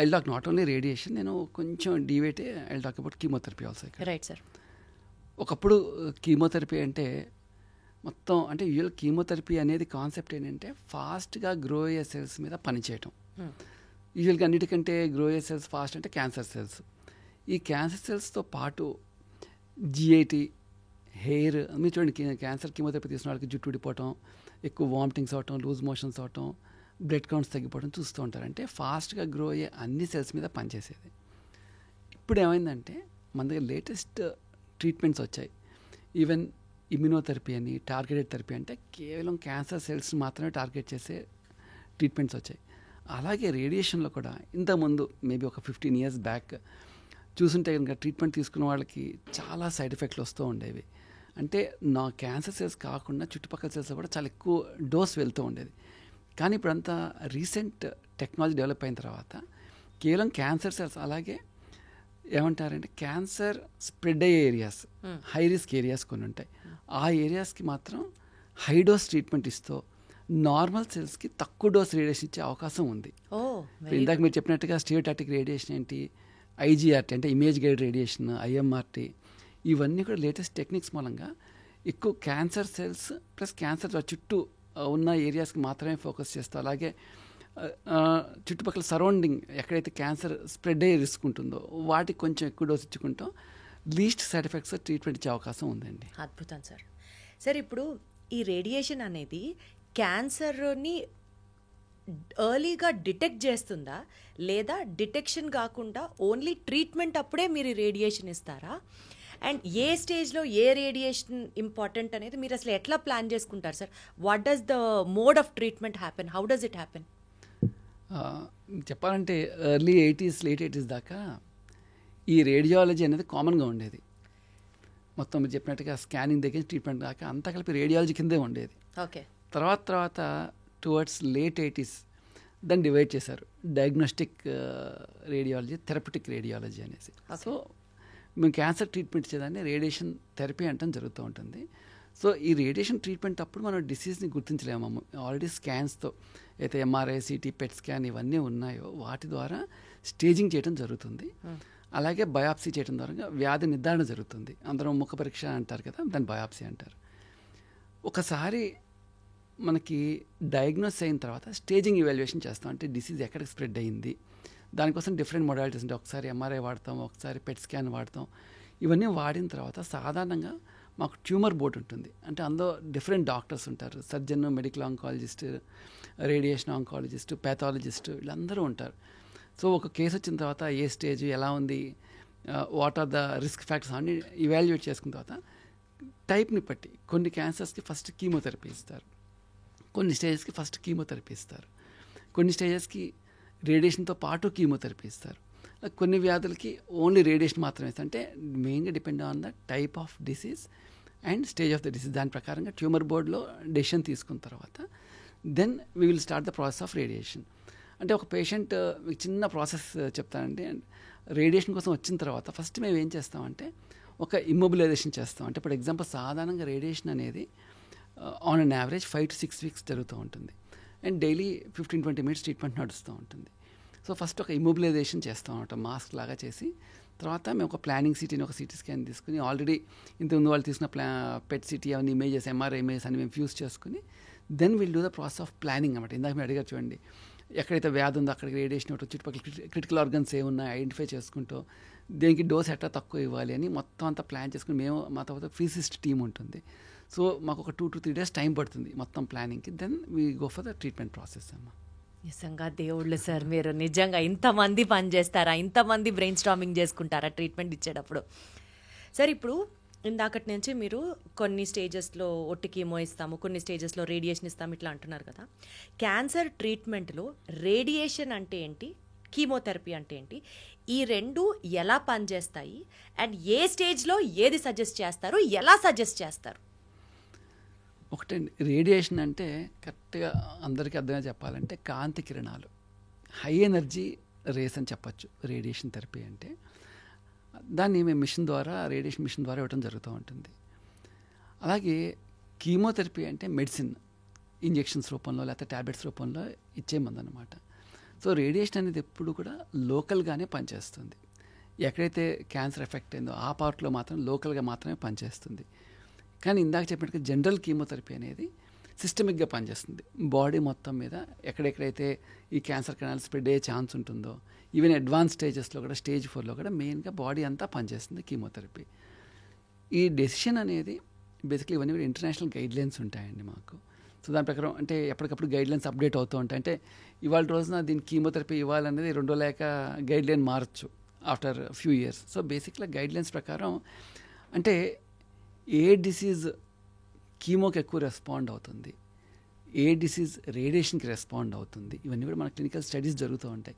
I talk not only radiation, నేను కొంచెం deviate I talk about chemotherapy also. Right sir. ఒకప్పుడు కీమోథెరపీ అంటే మొత్తం అంటే యూజువల్ కీమోథెరపీ అనేది కాన్సెప్ట్ ఏంటంటే ఫాస్ట్గా గ్రో అయ్యే సెల్స్ మీద పనిచేయటం. యూజువల్గా అన్నిటికంటే గ్రో అయ్యే సెల్స్ ఫాస్ట్ అంటే క్యాన్సర్ సెల్స్. ఈ క్యాన్సర్ సెల్స్తో పాటు జిఐటి, హెయిర్, మీరు చూడండి క్యాన్సర్ కీమోథెరపీ తీసుకున్న వాళ్ళకి జుట్టు ఊడిపోవటం, ఎక్కువ వామిటింగ్స్ అవటం, లూజ్ మోషన్స్ అవటం, బ్లడ్ కౌంట్స్ తగ్గిపోవడం చూస్తూ ఉంటారు. అంటే ఫాస్ట్గా గ్రో అయ్యే అన్ని సెల్స్ మీద పనిచేసేది. ఇప్పుడు ఏమైందంటే మన దగ్గర లేటెస్ట్ ట్రీట్మెంట్స్ వచ్చాయి. ఈవెన్ ఇమ్యునోథెరపీ అని, టార్గెటెడ్ థెరపీ అంటే కేవలం క్యాన్సర్ సెల్స్ మాత్రమే టార్గెట్ చేసే ట్రీట్మెంట్స్ వచ్చాయి. అలాగే రేడియేషన్లో కూడా ఇంతకుముందు మేబీ ఒక 15 years బ్యాక్ చూసుంటే కనుక ట్రీట్మెంట్ తీసుకున్న వాళ్ళకి చాలా సైడ్ ఎఫెక్ట్లు వస్తూ ఉండేవి. అంటే నా క్యాన్సర్ సెల్స్ కాకుండా చుట్టుపక్కల సెల్స్ కూడా చాలా ఎక్కువ డోస్ వెళ్తూ ఉండేది. కానీ ఇప్పుడంతా రీసెంట్ టెక్నాలజీ డెవలప్ అయిన తర్వాత కేవలం క్యాన్సర్ సెల్స్, అలాగే ఏమంటారంటే క్యాన్సర్ స్ప్రెడ్ అయ్యే ఏరియాస్, హై రిస్క్ ఏరియాస్ కొన్ని ఉంటాయి, ఆ ఏరియాస్కి మాత్రం హై డోస్ ట్రీట్మెంట్ ఇస్తూ నార్మల్ సెల్స్కి తక్కువ డోస్ రేడియేషన్ ఇచ్చే అవకాశం ఉంది. ఇందాక మీరు చెప్పినట్టుగా స్టీరియోటాక్టిక్ రేడియేషన్ ఏంటి, ఐజీఆర్టీ అంటే ఇమేజ్ గైడ్ రేడియేషన్, ఐఎంఆర్టీ, ఇవన్నీ కూడా లేటెస్ట్ టెక్నిక్స్ మూలంగా ఎక్కువ క్యాన్సర్ సెల్స్ ప్లస్ క్యాన్సర్ చుట్టూ ఉన్న ఏరియాస్కి మాత్రమే ఫోకస్ చేస్తూ, అలాగే చుట్టుపక్కల సరౌండింగ్ ఎక్కడైతే క్యాన్సర్ స్ప్రెడ్ అయ్యే రిస్క్ ఉంటుందో వాటికి కొంచెం ఎక్కువ డోస్ ఇచ్చుకుంటాం, లీస్ట్ సైడ్ ఎఫెక్ట్స్ ట్రీట్మెంట్ ఇచ్చే అవకాశం ఉందండి. అద్భుతం సార్. సార్ ఇప్పుడు ఈ రేడియేషన్ అనేది క్యాన్సర్ని ఎర్లీగా డిటెక్ట్ చేస్తుందా, లేదా డిటెక్షన్ కాకుండా ఓన్లీ ట్రీట్మెంట్ అప్పుడే మీరు రేడియేషన్ ఇస్తారా? అండ్ ఏ స్టేజ్లో ఏ రేడియేషన్ ఇంపార్టెంట్ అనేది మీరు అసలు ఎట్లా ప్లాన్ చేసుకుంటారు sir? What does the mode of treatment happen? How does it happen? చెప్పాలంటే ఎర్లీ 80s లేట్ 80s దాకా ఈ రేడియాలజీ అనేది కామన్గా ఉండేది. మొత్తం మీరు చెప్పినట్టుగా స్కానింగ్ దగ్గర ట్రీట్మెంట్ దాకా అంతా కలిపి రేడియాలజీ కిందే ఉండేది. ఓకే. తర్వాత టువర్డ్స్ లేట్ 80s దాన్ని డివైడ్ చేశారు, డయాగ్నోస్టిక్ రేడియాలజీ, థెరపటిక్ రేడియాలజీ అనేసి. సో మేము క్యాన్సర్ ట్రీట్మెంట్ ఇచ్చేదాన్ని రేడియేషన్ థెరపీ అంటాం జరుగుతూ ఉంటుంది. సో ఈ రేడియేషన్ ట్రీట్మెంట్ అప్పుడు మనం డిసీజ్ని గుర్తించలేము. ఆల్రెడీ స్కాన్స్తో అయితే ఎంఆర్ఐ, సిటీ, పెట్ స్కాన్ ఇవన్నీ ఉన్నాయో వాటి ద్వారా స్టేజింగ్ చేయడం జరుగుతుంది. అలాగే బయాప్సీ చేయడం ద్వారా వ్యాధి నిర్ధారణ జరుగుతుంది. అందరం ముఖ పరీక్ష అంటారు కదా, దాన్ని బయాప్సీ అంటారు. ఒకసారి మనకి డయాగ్నోస్ అయిన తర్వాత స్టేజింగ్ ఇవాల్యుయేషన్ చేస్తాం, అంటే డిసీజ్ ఎక్కడికి స్ప్రెడ్ అయ్యింది. దానికోసం డిఫరెంట్ మొడాలిటీస్ ఉంటాయి. ఒకసారి ఎంఆర్ఐ వాడతాం, ఒకసారి పెట్ స్కాన్ వాడతాం. ఇవన్నీ వాడిన తర్వాత సాధారణంగా మాకు ట్యూమర్ బోర్డు ఉంటుంది, అంటే అందులో డిఫరెంట్ డాక్టర్స్ ఉంటారు, surgeon, medical oncologist, radiation oncologist, pathologist, వీళ్ళందరూ ఉంటారు. సో ఒక కేసు వచ్చిన తర్వాత ఏ స్టేజ్ ఎలా ఉంది, what are the risk factors అన్ని ఇవాల్యుయేట్ చేసుకున్న తర్వాత టైప్ని బట్టి కొన్ని క్యాన్సర్స్కి ఫస్ట్ కీమోథెరపీ ఇస్తారు, కొన్ని స్టేజెస్కి ఫస్ట్ కీమోథెరపీ ఇస్తారు, కొన్ని స్టేజెస్కి రేడియేషన్తో పాటు కీమోథెరపీ ఇస్తారు, కొన్ని వ్యాధులకి ఓన్లీ రేడియేషన్ మాత్రమే ఇస్తారు. అంటే మెయిన్గా depend on the type of disease and stage of the disease. దాని ప్రకారంగా ట్యూమర్ బోర్డ్లో డెసిషన్ తీసుకున్న తర్వాత then we will start the process of radiation. అంటే ఒక పేషెంట్ చిన్న ప్రాసెస్ చెప్తానండి. రేడియేషన్ కోసం వచ్చిన తర్వాత ఫస్ట్ మేము ఏం చేస్తామంటే ఒక ఇమ్మొబిలైజేషన్ చేస్తాం. అంటే ఫర్ ఎగ్జాంపుల్ సాధారణంగా రేడియేషన్ అనేది on an average 5 to 6 weeks జరుగుతూ ఉంటుంది అండ్ డైలీ 15-20 minutes ట్రీట్మెంట్ నడుస్తూ ఉంటుంది. సో ఫస్ట్ ఒక ఇమ్మొబిలైజేషన్ చేస్తాం అనమాట, మాస్క్ లాగా చేసి. తర్వాత మేము ఒక ప్లానింగ్ సిటీని ఒక సిటీ స్కాన్ తీసుకుని ఆల్రెడీ ఇంతకుముందు వాళ్ళు తీసిన పెట్ సిటీ అవన్నీ ఇమేజెస్, ఎంఆర్ఐ ఇమేజెస్ అన్ని మేము ఫ్యూజ్ చేసుకుని then will do the process of planning అనమాట. ఇందాక మీరు అడిగారు చూడండి, ఎక్కడైతే వ్యాధి ఉందో అక్కడికి రేడియేషన్ ఇవ్వటం, చుట్టుపక్కల క్రిటికల్ ఆర్గన్స్ ఏమున్నాయి ఐడెంటిఫై చేసుకుంటూ దేనికి డోస్ ఎట్లా తక్కువ ఇవ్వాలి అని మొత్తం అంతా ప్లాన్ చేసుకుని మేము మా తర్వాత ఫిజిసిస్ట్ టీమ్ ఉంటుంది. సో మాకు ఒక 2 to 3 days టైం పడుతుంది మొత్తం ప్లానింగ్కి. Then we go for the treatment process అమ్మ. నిజంగా దేవుళ్ళు సార్, మీరు నిజంగా ఇంతమంది పని చేస్తారా, ఇంతమంది బ్రెయిన్ స్టార్మింగ్ చేసుకుంటారా ట్రీట్మెంట్ ఇచ్చేటప్పుడు? సార్ ఇప్పుడు ఇందాకటి నుంచి మీరు కొన్ని స్టేజెస్లో ఒట్టి కీమో ఇస్తాము, కొన్ని స్టేజెస్లో రేడియేషన్ ఇస్తాము ఇట్లా అంటున్నారు కదా. క్యాన్సర్ ట్రీట్మెంట్లో రేడియేషన్ అంటే ఏంటి, కీమోథెరపీ అంటే ఏంటి, ఈ రెండు ఎలా పనిచేస్తాయి అండ్ ఏ స్టేజ్లో ఏది సజెస్ట్ చేస్తారు, ఎలా సజెస్ట్ చేస్తారు? ఒకటండి, రేడియేషన్ అంటే కరెక్ట్గా అందరికీ అర్థంగా చెప్పాలంటే కాంతి కిరణాలు, హై ఎనర్జీ రేస్ అని చెప్పచ్చు రేడియేషన్ థెరపీ అంటే. దాన్ని మేము మిషన్ ద్వారా, రేడియేషన్ మిషన్ ద్వారా ఇవ్వడం జరుగుతూ ఉంటుంది. అలాగే కీమోథెరపీ అంటే మెడిసిన్, ఇంజెక్షన్స్ రూపంలో లేకపోతే ట్యాబ్లెట్స్ రూపంలో ఇచ్చే మందు అనమాట. సో రేడియేషన్ అనేది ఎప్పుడు కూడా లోకల్గానే పనిచేస్తుంది. ఎక్కడైతే క్యాన్సర్ ఎఫెక్ట్ అయిందో ఆ పార్ట్లో మాత్రం లోకల్గా మాత్రమే పనిచేస్తుంది. కానీ ఇందాక చెప్పినట్టుగా జనరల్ కీమోథెరపీ అనేది సిస్టమిక్గా పనిచేస్తుంది. బాడీ మొత్తం మీద ఎక్కడెక్కడైతే ఈ క్యాన్సర్ కెనాల్ స్ప్రెడ్ అయ్యే ఛాన్స్ ఉంటుందో, ఈవెన్ అడ్వాన్స్ స్టేజెస్లో కూడా, స్టేజ్ 4లో కూడా మెయిన్గా బాడీ అంతా పనిచేస్తుంది కీమోథెరపీ. ఈ డెసిషన్ అనేది బేసిక్లీ ఇవన్నీ కూడా ఇంటర్నేషనల్ గైడ్లైన్స్ ఉంటాయండి మాకు. సో దాని ప్రకారం అంటే ఎప్పటికప్పుడు గైడ్లైన్స్ అప్డేట్ అవుతూ ఉంటాయి. అంటే ఇవాళ రోజున దీనికి కీమోథెరపీ ఇవ్వాలనేది 2 లేక గైడ్లైన్ మారచ్చు ఆఫ్టర్ ఫ్యూ ఇయర్స్. సో బేసిక్గా గైడ్లైన్స్ ప్రకారం అంటే ఏ డిసీజ్ కీమోకి ఎక్కువ రెస్పాండ్ అవుతుంది, ఏ డిసీజ్ రేడియేషన్కి రెస్పాండ్ అవుతుంది, ఇవన్నీ కూడా మన క్లినికల్ స్టడీస్ జరుగుతూ ఉంటాయి.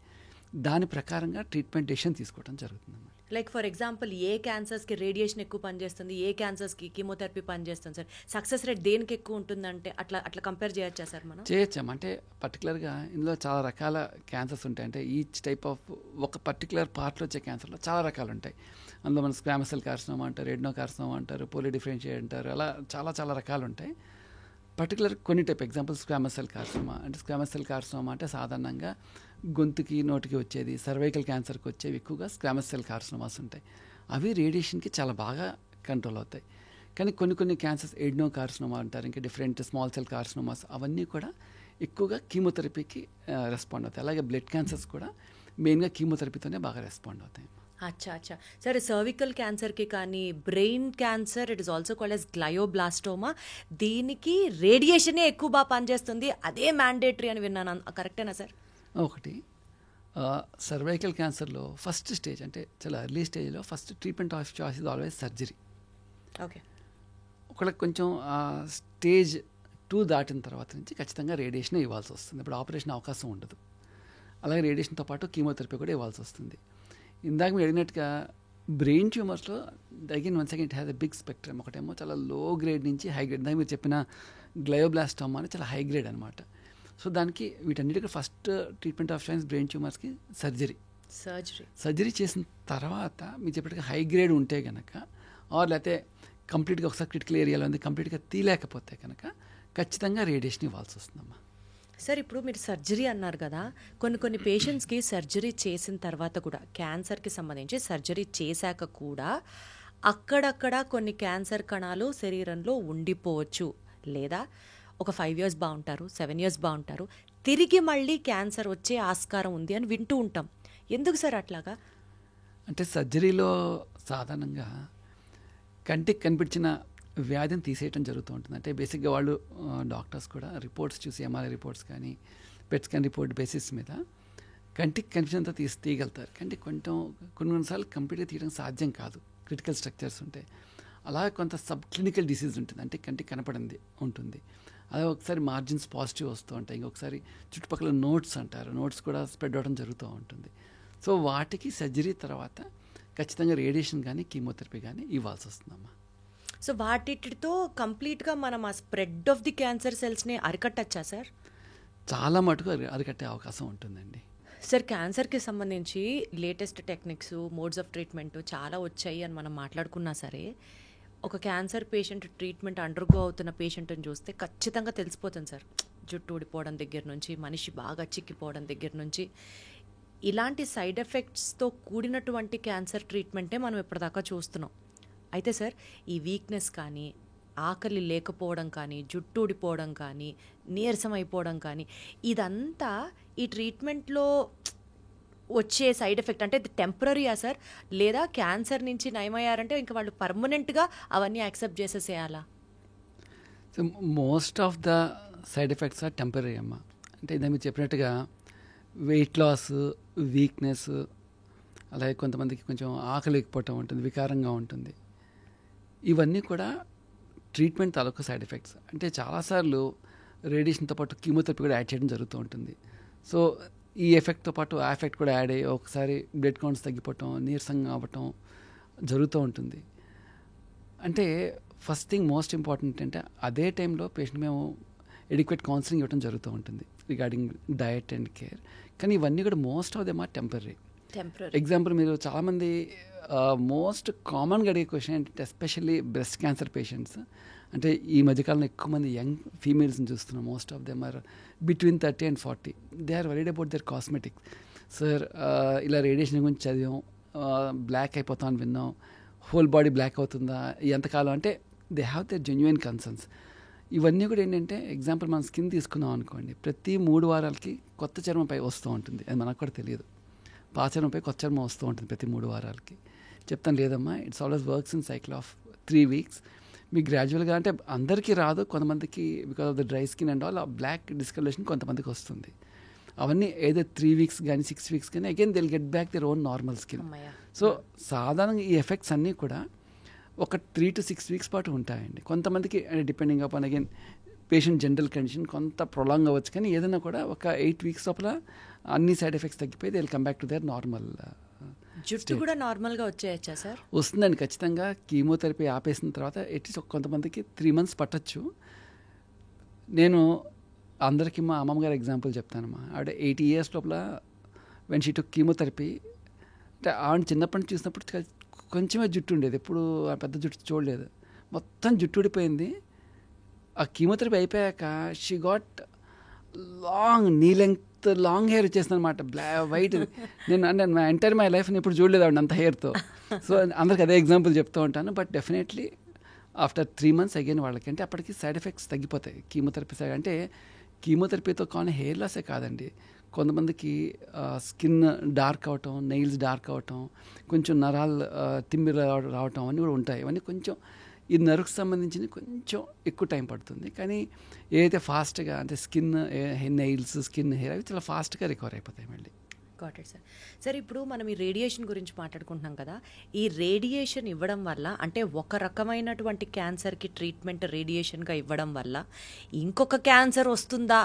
దాని ప్రకారంగా ట్రీట్మెంట్ డెసిషన్ తీసుకోవడం జరుగుతుంది అన్నమాట. లైక్ ఫర్ ఎగ్జాంపుల్ ఏ క్యాన్సర్స్కి రేడియేషన్ ఎక్కువ పనిచేస్తుంది, ఏ క్యాన్సర్స్కి కీమోథెరపీ పనిచేస్తుంది సార్, సక్సెస్ రేట్ దేనికి ఎక్కువ ఉంటుందంటే అట్లా కంపేర్ చేయొచ్చా సార్ మనం? చేయొచ్చాం. అంటే పర్టికులర్గా ఇందులో చాలా రకాల క్యాన్సర్స్ ఉంటాయి. అంటే ఈచ్ టైప్ ఆఫ్ ఒక పర్టికులర్ పార్ట్లో వచ్చే క్యాన్సర్లో చాలా రకాలు ఉంటాయి. అందులో మన స్క్వామస్ సెల్ కార్సినోమా అంటారు, ఎడ్నోకార్సినోమా అంటారు, పోలిడిఫరెన్షియేట్ అంటారు, అలా చాలా రకాలు ఉంటాయి. పర్టికులర్ కొన్ని type example squamous cell carcinoma అంటే, స్క్వామస్ సెల్ కార్సినోమా అంటే సాధారణంగా గొంతుకి నోటికి వచ్చేది, సర్వైకల్ క్యాన్సర్కి వచ్చేవి ఎక్కువగా స్క్వామస్ సెల్ కార్సినోమాస్ ఉంటాయి. అవి రేడియేషన్కి చాలా బాగా కంట్రోల్ అవుతాయి. కానీ కొన్ని క్యాన్సర్స్ ఎడ్నో కార్సినోమా అంటారు, ఇంకా డిఫరెంట్ స్మాల్ సెల్ కార్సినోమాస్, అవన్నీ కూడా ఎక్కువగా కీమోథెరపీకి రెస్పాండ్ అవుతాయి. అలాగే బ్లడ్ క్యాన్సర్స్ కూడా మెయిన్గా కీమోథెరపీతోనే బాగా రెస్పాండ్ అవుతాయి. అచ్చా సరే, సర్వికల్ క్యాన్సర్కి కానీ brain cancer, it is also called as గ్లయోబ్లాస్టోమా, దీనికి రేడియేషనే ఎక్కువ బాగా పనిచేస్తుంది, అదే మ్యాండేటరీ అని విన్నాను, కరెక్టేనా సార్? ఒకటి సర్వైకల్ క్యాన్సర్లో ఫస్ట్ స్టేజ్ అంటే చాలా ఎర్లీ స్టేజ్లో first treatment of choice is always surgery. Okay, ఒకళ్ళకి కొంచెం స్టేజ్ 2 దాటిన తర్వాత నుంచి ఖచ్చితంగా రేడియేషన్ ఇవ్వాల్సి వస్తుంది. ఇప్పుడు ఆపరేషన్ అవకాశం ఉండదు. అలాగే రేడియేషన్తో పాటు కీమోథెరపీ కూడా ఇవ్వాల్సి వస్తుంది. ఇందాక మీరు అడిగినట్టుగా బ్రెయిన్ ట్యూమర్స్లో again once again it has a big spectrum. ఒకటేమో చాలా లో గ్రేడ్ నుంచి హై గ్రేడ్, ఇందాక మీరు చెప్పిన గ్లయోబ్లాస్టోమా అని చాలా హై గ్రేడ్ అనమాట. సో దానికి వీటన్నిటికీ first treatment of choice brain ట్యూమర్స్కి సర్జరీ చేసిన తర్వాత మీరు చెప్పినట్టుగా హై గ్రేడ్ ఉంటే కనుక, ఆర్ లేకపోతే కంప్లీట్గా ఒకసారి క్రిటికల్ ఏరియాలో ఉంది కంప్లీట్గా తీయలేకపోతే కనుక ఖచ్చితంగా రేడియేషన్ ఇవ్వాల్సి వస్తుందమ్మా. సార్ ఇప్పుడు మీరు సర్జరీ అన్నారు కదా, కొన్ని పేషెంట్స్కి సర్జరీ చేసిన తర్వాత కూడా, క్యాన్సర్కి సంబంధించి సర్జరీ చేశాక కూడా అక్కడక్కడ కొన్ని క్యాన్సర్ కణాలు శరీరంలో ఉండిపోవచ్చు, లేదా ఒక 5 years బాగుంటారు, 7 years బాగుంటారు, తిరిగి మళ్ళీ క్యాన్సర్ వచ్చే ఆస్కారం ఉంది అని వింటూ ఉంటాం. ఎందుకు సార్ అట్లాగా? అంటే సర్జరీలో సాధారణంగా కంటికి కనిపించిన వ్యాధిని తీసేయటం జరుగుతూ ఉంటుంది. అంటే బేసిక్గా వాళ్ళు డాక్టర్స్ కూడా రిపోర్ట్స్ చూసి, ఎంఆర్ఐ రిపోర్ట్స్ కానీ పెట్ స్కాన్ రిపోర్ట్ బేసిస్ మీద కంటికి కనిపించినంత తీయగలుగుతారు. కంటే కొన్నిసార్లు కంప్లీట్గా తీయడం సాధ్యం కాదు, క్రిటికల్ స్ట్రక్చర్స్ ఉంటాయి. అలా కొంత సబ్ క్లినికల్ డిసీజ్ ఉంటుంది, అంటే కంటికి కనపడింది ఉంటుంది. అదే ఒకసారి మార్జిన్స్ పాజిటివ్ వస్తూ ఉంటాయి, ఇంకొకసారి చుట్టుపక్కల నోట్స్ అంటారు, నోట్స్ కూడా స్ప్రెడ్ అవ్వడం జరుగుతూ ఉంటుంది. సో వాటికి సర్జరీ తర్వాత ఖచ్చితంగా రేడియేషన్ కానీ కీమోథెరపీ కానీ ఇవ్వాల్సి వస్తుందమ్మా. సో వాటితో కంప్లీట్గా మనం ఆ స్ప్రెడ్ ఆఫ్ ది క్యాన్సర్ సెల్స్ని అరికట్టచ్చా సార్? చాలా మటుకు అరికట్టే అవకాశం ఉంటుందండి. సార్, క్యాన్సర్కి సంబంధించి latest techniques, modes of treatment చాలా వచ్చాయి అని మనం మాట్లాడుకున్నా సరే, ఒక క్యాన్సర్ పేషెంట్ ట్రీట్మెంట్ అండర్గో అవుతున్న పేషెంట్ని చూస్తే ఖచ్చితంగా తెలిసిపోతుంది సార్. జుట్టు ఊడిపోవడం దగ్గర నుంచి, మనిషి బాగా చిక్కిపోవడం దగ్గర నుంచి, ఇలాంటి సైడ్ ఎఫెక్ట్స్తో కూడినటువంటి క్యాన్సర్ ట్రీట్మెంటే మనం ఇప్పటిదాకా చూస్తున్నాం. అయితే సార్, ఈ వీక్నెస్ కానీ, ఆకలి లేకపోవడం కానీ, జుట్టు ఊడిపోవడం కానీ, నీరసం అయిపోవడం కానీ, ఇదంతా ఈ ట్రీట్మెంట్లో వచ్చే సైడ్ ఎఫెక్ట్ అంటే టెంపరీయా సార్? లేదా క్యాన్సర్ నుంచి నయమయ్యారంటే ఇంకా వాళ్ళు పర్మనెంట్గా అవన్నీ యాక్సెప్ట్ చేసేసేయాలా? So most of the side effects are temporary అమ్మ. అంటే ఇందాక మీరు చెప్పినట్టుగా వెయిట్ లాస్, వీక్నెస్, అలాగే కొంతమందికి కొంచెం ఆకలి లేకపోవటం ఉంటుంది, వికారంగా ఉంటుంది. ఇవన్నీ కూడా ట్రీట్మెంట్ తాలూకు సైడ్ ఎఫెక్ట్స్. అంటే చాలాసార్లు రేడియేషన్తో పాటు కీమోథెరపీ కూడా యాడ్ చేయడం జరుగుతూ ఉంటుంది. సో ఈ ఎఫెక్ట్తో పాటు ఆ ఎఫెక్ట్ కూడా యాడ్ అయ్యి ఒకసారి బ్లడ్ కౌంట్స్ తగ్గిపోవటం, నీరసంగా అవ్వటం జరుగుతూ ఉంటుంది. అంటే ఫస్ట్ థింగ్ మోస్ట్ ఇంపార్టెంట్ అంటే అదే టైంలో పేషెంట్ మేము ఎడిక్వేట్ కౌన్సిలింగ్ ఇవ్వడం జరుగుతూ ఉంటుంది రిగార్డింగ్ డయట్ అండ్ కేర్. కానీ ఇవన్నీ కూడా most of them are temporary. Example, మీరు చాలామంది మోస్ట్ కామన్గా అడిగే క్వశ్చన్ ఏంటంటే, ఎస్పెషల్లీ బ్రెస్ట్ క్యాన్సర్ పేషెంట్స్, అంటే ఈ మధ్యకాలంలో ఎక్కువ మంది యంగ్ ఫీమేల్స్ని చూస్తున్నాం. Most of them are between 30 and 40. They are worried about their cosmetics. Sir, ఇలా రేడియేషన్ గురించి చదివాం, బ్లాక్ అయిపోతాం అని విన్నాం, హోల్ బాడీ బ్లాక్ అవుతుందా ఎంతకాలం, అంటే they have their genuine concerns. ఇవన్నీ కూడా ఏంటంటే, ఎగ్జాంపుల్ మనం స్కిన్ తీసుకున్నాం అనుకోండి, ప్రతి 3 వారాలకి కొత్త చర్మంపై వస్తూ ఉంటుంది. అది మనకు కూడా తెలియదు. పాత చర్మంపై కొత్త చర్మం వస్తూ ఉంటుంది ప్రతి 3 వారాలకి. చెప్తాను, లేదమ్మా, it's always works in cycle of 3 weeks. మీకు గ్రాడ్యువల్గా, అంటే అందరికీ రాదు, కొంతమందికి because of the dry skin and all, ఆ బ్లాక్ డిస్కలరేషన్ కొంతమందికి వస్తుంది. అవన్నీ ఏదో 3 weeks కానీ 6 weeks కానీ again they'll get back their own normal skin. So సాధారణంగా ఈ ఎఫెక్ట్స్ అన్నీ కూడా ఒక 3 to 6 weeks పాటు ఉంటాయండి. కొంతమందికి depending upon again patient general condition కొంత ప్రొలాంగ్ అవ్వచ్చు, కానీ ఏదైనా కూడా ఒక 8 weeks లోపల అన్ని సైడ్ ఎఫెక్ట్స్ తగ్గిపోయి they will come back to their normal. జుట్టు కూడా నార్మల్గా వచ్చేయచ్చా సార్? వస్తుందండి ఖచ్చితంగా. కీమోథెరపీ ఆపేసిన తర్వాత అట్లీస్ట్ కొంతమందికి 3 months పట్టచ్చు. నేను అందరికీ మా అమ్మమ్మ గారు ఎగ్జాంపుల్ చెప్తానమ్మా. ఆవిడ 80 years లోపల వెన్ షీ టుక్ కీమోథెరపీ, అంటే ఆవిడ చిన్నప్పటి నుంచి చూసినప్పుడు కొంచెమే జుట్టు ఉండేది, ఎప్పుడు ఆ పెద్ద జుట్టు చూడలేదు, మొత్తం జుట్టు ఊడిపోయింది. ఆ కీమోథెరపీ అయిపోయాక షీ గాట్ నీ లెంగ్త్ లాంగ్ హెయిర్ వచ్చేసింది అనమాట, వైట్. నేను అంటే మై లైఫ్ ఎప్పుడు చూడలేదు ఆవిడ అంత హెయిర్తో. సో అందరికి అదే ఎగ్జాంపుల్ చెప్తూ ఉంటాను. But definitely after 3 months again వాళ్ళకి, అంటే అప్పటికి సైడ్ ఎఫెక్ట్స్ తగ్గిపోతాయి. కీమోథెరపీ అంటే కీమోథెరపీతో కానీ హెయిర్ లాసే కాదండి, కొంతమందికి స్కిన్ డార్క్ అవటం, నెయిల్స్ డార్క్ అవటం, కొంచెం నరాలు తిమ్మిర రావటం అన్నీ కూడా ఉంటాయి. ఇవన్నీ కొంచెం ఈ నర్వ్కి సంబంధించి కొంచెం ఎక్కువ టైం పడుతుంది. కానీ ఏదైతే ఫాస్ట్గా, అంటే స్కిన్, నెయిల్స్, స్కిన్, హెయిర్ అవి చాలా ఫాస్ట్గా రికవర్ అయిపోతాయి మళ్ళీ. Got it sir. సార్, ఇప్పుడు మనం ఈ రేడియేషన్ గురించి మాట్లాడుకుంటున్నాం కదా, ఈ రేడియేషన్ ఇవ్వడం వల్ల, అంటే ఒక రకమైనటువంటి క్యాన్సర్కి ట్రీట్మెంట్ రేడియేషన్గా ఇవ్వడం వల్ల ఇంకొక క్యాన్సర్ వస్తుందా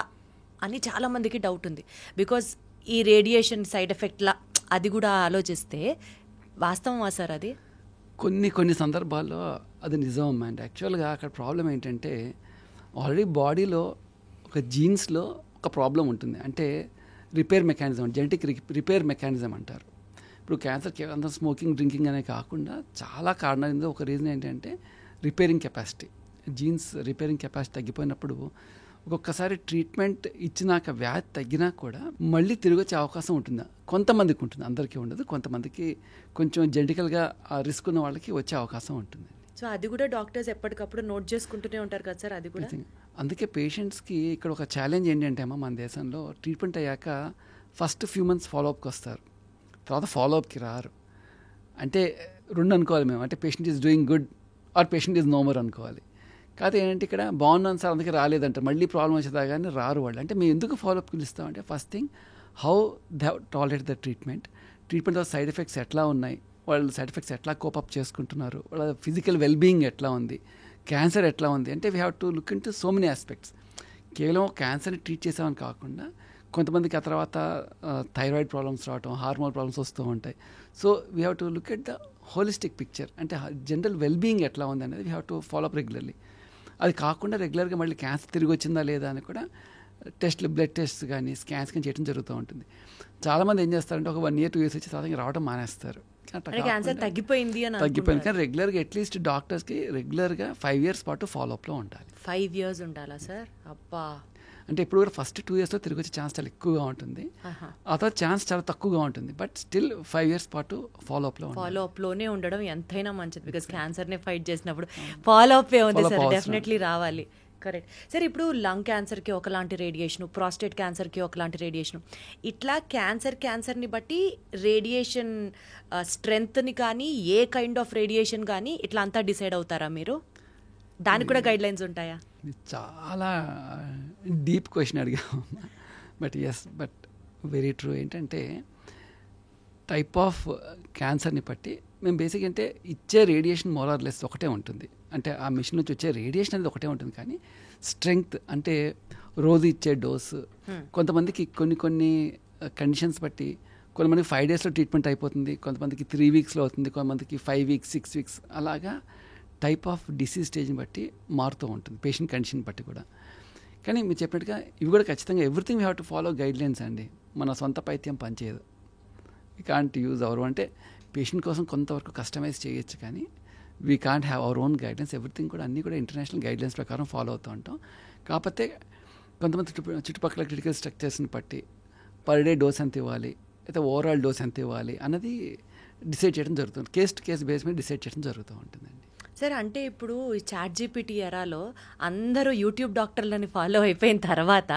అని చాలామందికి డౌట్ ఉంది. బికాజ్ ఈ రేడియేషన్ సైడ్ ఎఫెక్ట్లా అది కూడా ఆలోచిస్తే వాస్తవమా సార్ అది? కొన్ని సందర్భాల్లో అది నిజం అమ్మా. అంటే యాక్చువల్గా అక్కడ ప్రాబ్లం ఏంటంటే, ఆల్రెడీ బాడీలో ఒక జీన్స్లో ఒక ప్రాబ్లం ఉంటుంది. అంటే repair mechanism, genetic repair mechanism అంటారు. ఇప్పుడు క్యాన్సర్ కేవలం స్మోకింగ్, డ్రింకింగ్ అనే కాకుండా చాలా కారణాలు. ఒక రీజన్ ఏంటంటే repairing capacity, genes repairing capacity తగ్గిపోయినప్పుడు ఒక్కొక్కసారి ట్రీట్మెంట్ ఇచ్చినాక వ్యాధి తగ్గినా కూడా మళ్ళీ తిరిగి వచ్చే అవకాశం ఉంటుందా? కొంతమందికి ఉంటుంది, అందరికీ ఉండదు. కొంతమందికి కొంచెం జెనెటికల్గా ఆ రిస్క్ ఉన్న వాళ్ళకి వచ్చే అవకాశం ఉంటుంది. సో అది కూడా డాక్టర్స్ ఎప్పటికప్పుడు నోట్ చేసుకుంటూనే ఉంటారు కదా సార్? అది కూడా అందుకే పేషెంట్స్కి ఇక్కడ ఒక ఛాలెంజ్ ఏంటంటే అమ్మా, మన దేశంలో ట్రీట్మెంట్ అయ్యాక ఫస్ట్ ఫ్యూ మంత్స్ ఫాలోఅప్కి వస్తారు, తర్వాత ఫాలోఅప్కి రారు. అంటే 2 అనుకోవాలి మేము, అంటే patient is doing good or patient is normal అనుకోవాలి. కాదు ఏంటంటే ఇక్కడ బాగున్నాను సార్ అందుకే రాలేదంటారు, మళ్ళీ ప్రాబ్లం వచ్చేదా కానీ రారు వాళ్ళు. అంటే మేము ఎందుకు ఫాలోఅప్ పిలుస్తామంటే, first thing how they have tolerate the treatment side effects ఎట్లా ఉన్నాయి, వాళ్ళు సైడ్ ఎఫెక్ట్స్ ఎట్లా కోపప్ చేసుకుంటున్నారు, వాళ్ళ ఫిజికల్ వెల్బీయింగ్ ఎట్లా ఉంది, క్యాన్సర్ ఎట్లా ఉంది. అంటే we have to look in to so many aspects. కేవలం క్యాన్సర్ని ట్రీట్ చేసామని కాకుండా కొంతమందికి ఆ తర్వాత థైరాయిడ్ ప్రాబ్లమ్స్ రావటం, హార్మోన్ ప్రాబ్లమ్స్ వస్తూ ఉంటాయి. So we have to look at the holistic picture. అంటే జనరల్ వెల్బీయింగ్ ఎట్లా ఉంది అనేది we have to follow up regularly. అది కాకుండా రెగ్యులర్గా మళ్ళీ క్యాన్సర్ తిరిగి వచ్చిందా లేదా అని కూడా టెస్ట్లు, బ్లడ్ టెస్ట్ కానీ స్కాన్స్ కానీ చేయడం జరుగుతూ ఉంటుంది. చాలామంది ఏం చేస్తారంటే ఒక 1 year 2 years వచ్చి తర్వాత రావడం మానేస్తారు. క్యాన్సర్ తగ్గిపోయింది కానీ రెగ్యులర్గా అట్లీస్ట్ డాక్టర్స్కి రెగ్యులర్గా 5 years పాటు ఫాలోఅప్లో ఉండాలి. 5 years ఉండాలా సార్? అబ్బా. అంటే ఇప్పుడు కూడా ఫస్ట్ 2 yearsలో తిరిగి వచ్చే ఛాన్స్ చాలా ఎక్కువగా ఉంటుంది, ఆ తర్వాత ఛాన్స్ చాలా తక్కువగా ఉంటుంది. బట్ స్టిల్ 5 years పాటు ఫాలోఅప్లోనే ఉండడం ఎంతైనా మంచిది. బికాస్ క్యాన్సర్నే ఫైట్ చేసినప్పుడు ఫాలోఅప్ ఉంది సార్, డెఫినెట్లీ రావాలి. Correct sir. ఇప్పుడు లంగ్ క్యాన్సర్కి ఒకలాంటి రేడియేషను, ప్రాస్టేట్ క్యాన్సర్కి ఒకలాంటి రేడియేషను, ఇట్లా క్యాన్సర్ని బట్టి రేడియేషన్ స్ట్రెంగ్త్ని కానీ ఏ కైండ్ ఆఫ్ రేడియేషన్ కానీ ఇట్లా అంతా డిసైడ్ అవుతారా మీరు? దానికి కూడా గైడ్ లైన్స్ ఉంటాయా? చాలా డీప్ క్వశ్చన్ అడిగాము. But very true. ఏంటంటే టైప్ ఆఫ్ క్యాన్సర్ని బట్టి మేము బేసిక్ అంటే ఇచ్చే రేడియేషన్ మోర్ ఆర్ లెస్ ఒకటే ఉంటుంది. అంటే ఆ మిషన్ నుంచి వచ్చే రేడియేషన్ అనేది ఒకటే ఉంటుంది, కానీ స్ట్రెంగ్త్ అంటే రోజు ఇచ్చే డోసు కొంతమందికి కొన్ని కండిషన్స్ బట్టి కొంతమందికి 5 daysలో ట్రీట్మెంట్ అయిపోతుంది, కొంతమందికి 3 weeksలో అవుతుంది, కొంతమందికి 5 weeks 6 weeks అలాగా టైప్ ఆఫ్ డిసీజ్ స్టేజ్ని బట్టి మారుతూ ఉంటుంది, పేషెంట్ కండిషన్ బట్టి కూడా. కానీ మీరు చెప్పినట్టుగా ఇవి కూడా ఖచ్చితంగా everything we have to follow guide lines అండి. మన సొంత పైత్యం పనిచేయదు. వీ కాంట్ యూజ్ అవర్ అంటే పేషెంట్ కోసం కొంతవరకు కస్టమైజ్ చేయొచ్చు, కానీ we can't have our own guidelines. Everything కూడా అన్నీ కూడా ఇంటర్నేషనల్ గైడ్లైన్స్ ప్రకారం ఫాలో అవుతూ ఉంటాం. కాకపోతే కొంతమంది చుట్టుపక్కల క్రిటికల్ స్ట్రక్చర్స్ని బట్టి పర్ డే డోస్ ఎంత ఇవ్వాలి, అయితే ఓవరాల్ డోస్ ఎంత ఇవ్వాలి అన్నది డిసైడ్ చేయడం జరుగుతుంది. కేస్ టు కేస్ బేస్ మీద డిసైడ్ చేయడం జరుగుతూ ఉంటుందండి. సార్ అంటే ఇప్పుడు ఈ ChatGPT ఎరాలో అందరూ యూట్యూబ్ డాక్టర్లని ఫాలో అయిపోయిన తర్వాత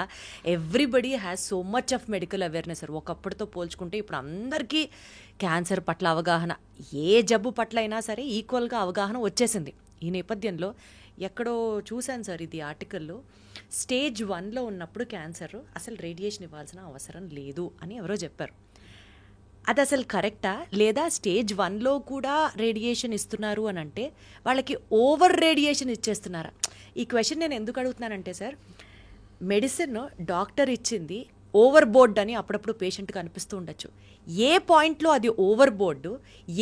everybody has so much of medical awareness sir. ఒకప్పటితో పోల్చుకుంటే ఇప్పుడు అందరికీ క్యాన్సర్ పట్ల అవగాహన, ఏ జబ్బు పట్ల అయినా సరే ఈక్వల్గా అవగాహన వచ్చేసింది. ఈ నేపథ్యంలో ఎక్కడో చూశాను సార్ ఇది ఆర్టికల్లో, Stage 1లో ఉన్నప్పుడు క్యాన్సర్ అసలు రేడియేషన్ ఇవ్వాల్సిన అవసరం లేదు అని ఎవరో చెప్పారు. అది అసలు కరెక్టా, లేదా Stage 1లో కూడా రేడియేషన్ ఇస్తున్నారు అని అంటే వాళ్ళకి ఓవర్ రేడియేషన్ ఇచ్చేస్తున్నారా? ఈ క్వశ్చన్ నేను ఎందుకు అడుగుతున్నానంటే సార్, మెడిసిన్ డాక్టర్ ఇచ్చింది ఓవర్ బోర్డ్ అని అప్పుడప్పుడు పేషెంట్కి అనిపిస్తూ ఉండొచ్చు. ఏ పాయింట్లో అది ఓవర్ బోర్డు,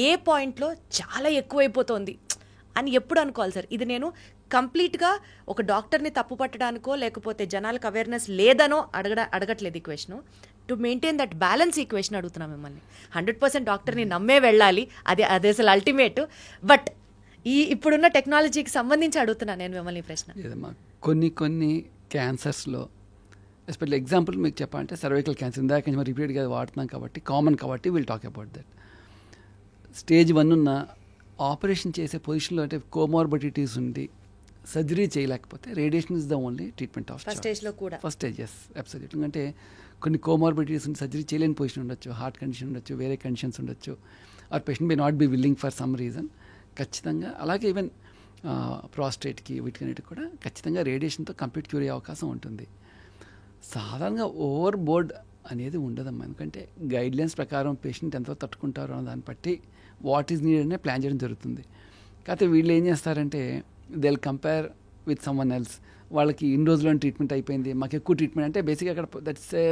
ఏ పాయింట్లో చాలా ఎక్కువైపోతుంది అని ఎప్పుడు అనుకోవాలి సార్? ఇది నేను కంప్లీట్గా ఒక డాక్టర్ని తప్పు పట్టడానికో లేకపోతే జనాలకు అవేర్నెస్ లేదనో అడగట్లేదు ఈ question. To maintain that balance ఈ క్వశ్చన్ అడుగుతున్నాం మిమ్మల్ని. 100% డాక్టర్ని నమ్మే వెళ్ళాలి, అదే అసలు అల్టిమేట్. బట్ ఇప్పుడున్న టెక్నాలజీకి సంబంధించి అడుగుతున్నాను నేను మిమ్మల్ని ప్రశ్న. కొన్ని క్యాన్సర్స్లో ఎస్పెషల్లీ ఎగ్జాంపుల్ మీకు చెప్పాలంటే సర్వైకల్ క్యాన్సర్, ఇందాక మనం రిపీటెడ్గా వాడుతున్నాం కాబట్టి కామన్ కాబట్టి will talk about that. Stage 1 ఉన్న ఆపరేషన్ చేసే పొజిషన్లో అంటే కోమార్బిడిటీస్ ఉంది, సర్జరీ చేయలేకపోతే radiation is the only treatment of first స్టేజ్లో కూడా. First stage is absolute. ఎందుకంటే కొన్ని కోమార్బిడిటీస్ ఉండి సర్జరీ చేయలేని పొజిషన్ ఉండొచ్చు, హార్ట్ కండిషన్ ఉండొచ్చు, వేరే కండిషన్స్ ఉండొచ్చు, or patient may not be willing for some reason. ఖచ్చితంగా అలాగే ఈవెన్ ప్రాస్టేట్కి వీటికన్నిటికి కూడా ఖచ్చితంగా రేడియేషన్తో కంప్లీట్ క్యూర్ అయ్యే అవకాశం ఉంటుంది. సాధారణంగా ఓవర్ బోర్డ్ అనేది ఉండదమ్మా, ఎందుకంటే గైడ్లైన్స్ ప్రకారం పేషెంట్ ఎంతో తట్టుకుంటారో అన్న దాన్ని బట్టి వాట్ ఈజ్ నీడ్ అనే ప్లాన్ చేయడం జరుగుతుంది. కాకపోతే వీళ్ళు ఏం చేస్తారంటే they will compare with someone else. వాళ్ళకి ఇన్ని రోజుల్లో ట్రీట్మెంట్ అయిపోయింది, మాకు ఎక్కువ ట్రీట్మెంట్ అంటే బేసిక్గా అక్కడ that's a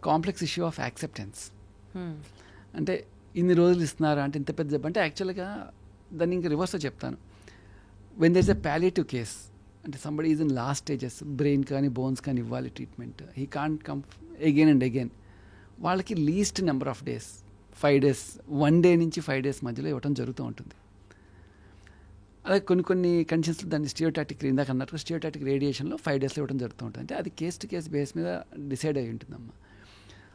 complex issue of acceptance. అంటే ఇన్ని రోజులు ఇస్తున్నారా అంటే ఇంత పెద్ద జబ్బు అంటే యాక్చువల్గా దాన్ని ఇంకా రివర్స్లో చెప్తాను. When there is a palliative case అంటే somebody is in last stages, brain కానీ బోన్స్ కానీ ఇవ్వాలి treatment, he can't come again and again, వాళ్ళకి least number of days 5 days 1 day నుంచి 5 days మధ్యలో ఇవ్వడం జరుగుతూ ఉంటుంది. అలాగే కొన్ని కండిషన్స్లో దాన్ని స్టియోటాటిక్, ఇందాక అన్నట్టు స్టియోటాటిక్ రేడియేషన్లో 5 daysలో ఇవ్వడం జరుగుతూ ఉంటుంది. అంటే అది కేస్ టు కేస్ బేస్ మీద డిసైడ్ అయి ఉంటుందమ్మా.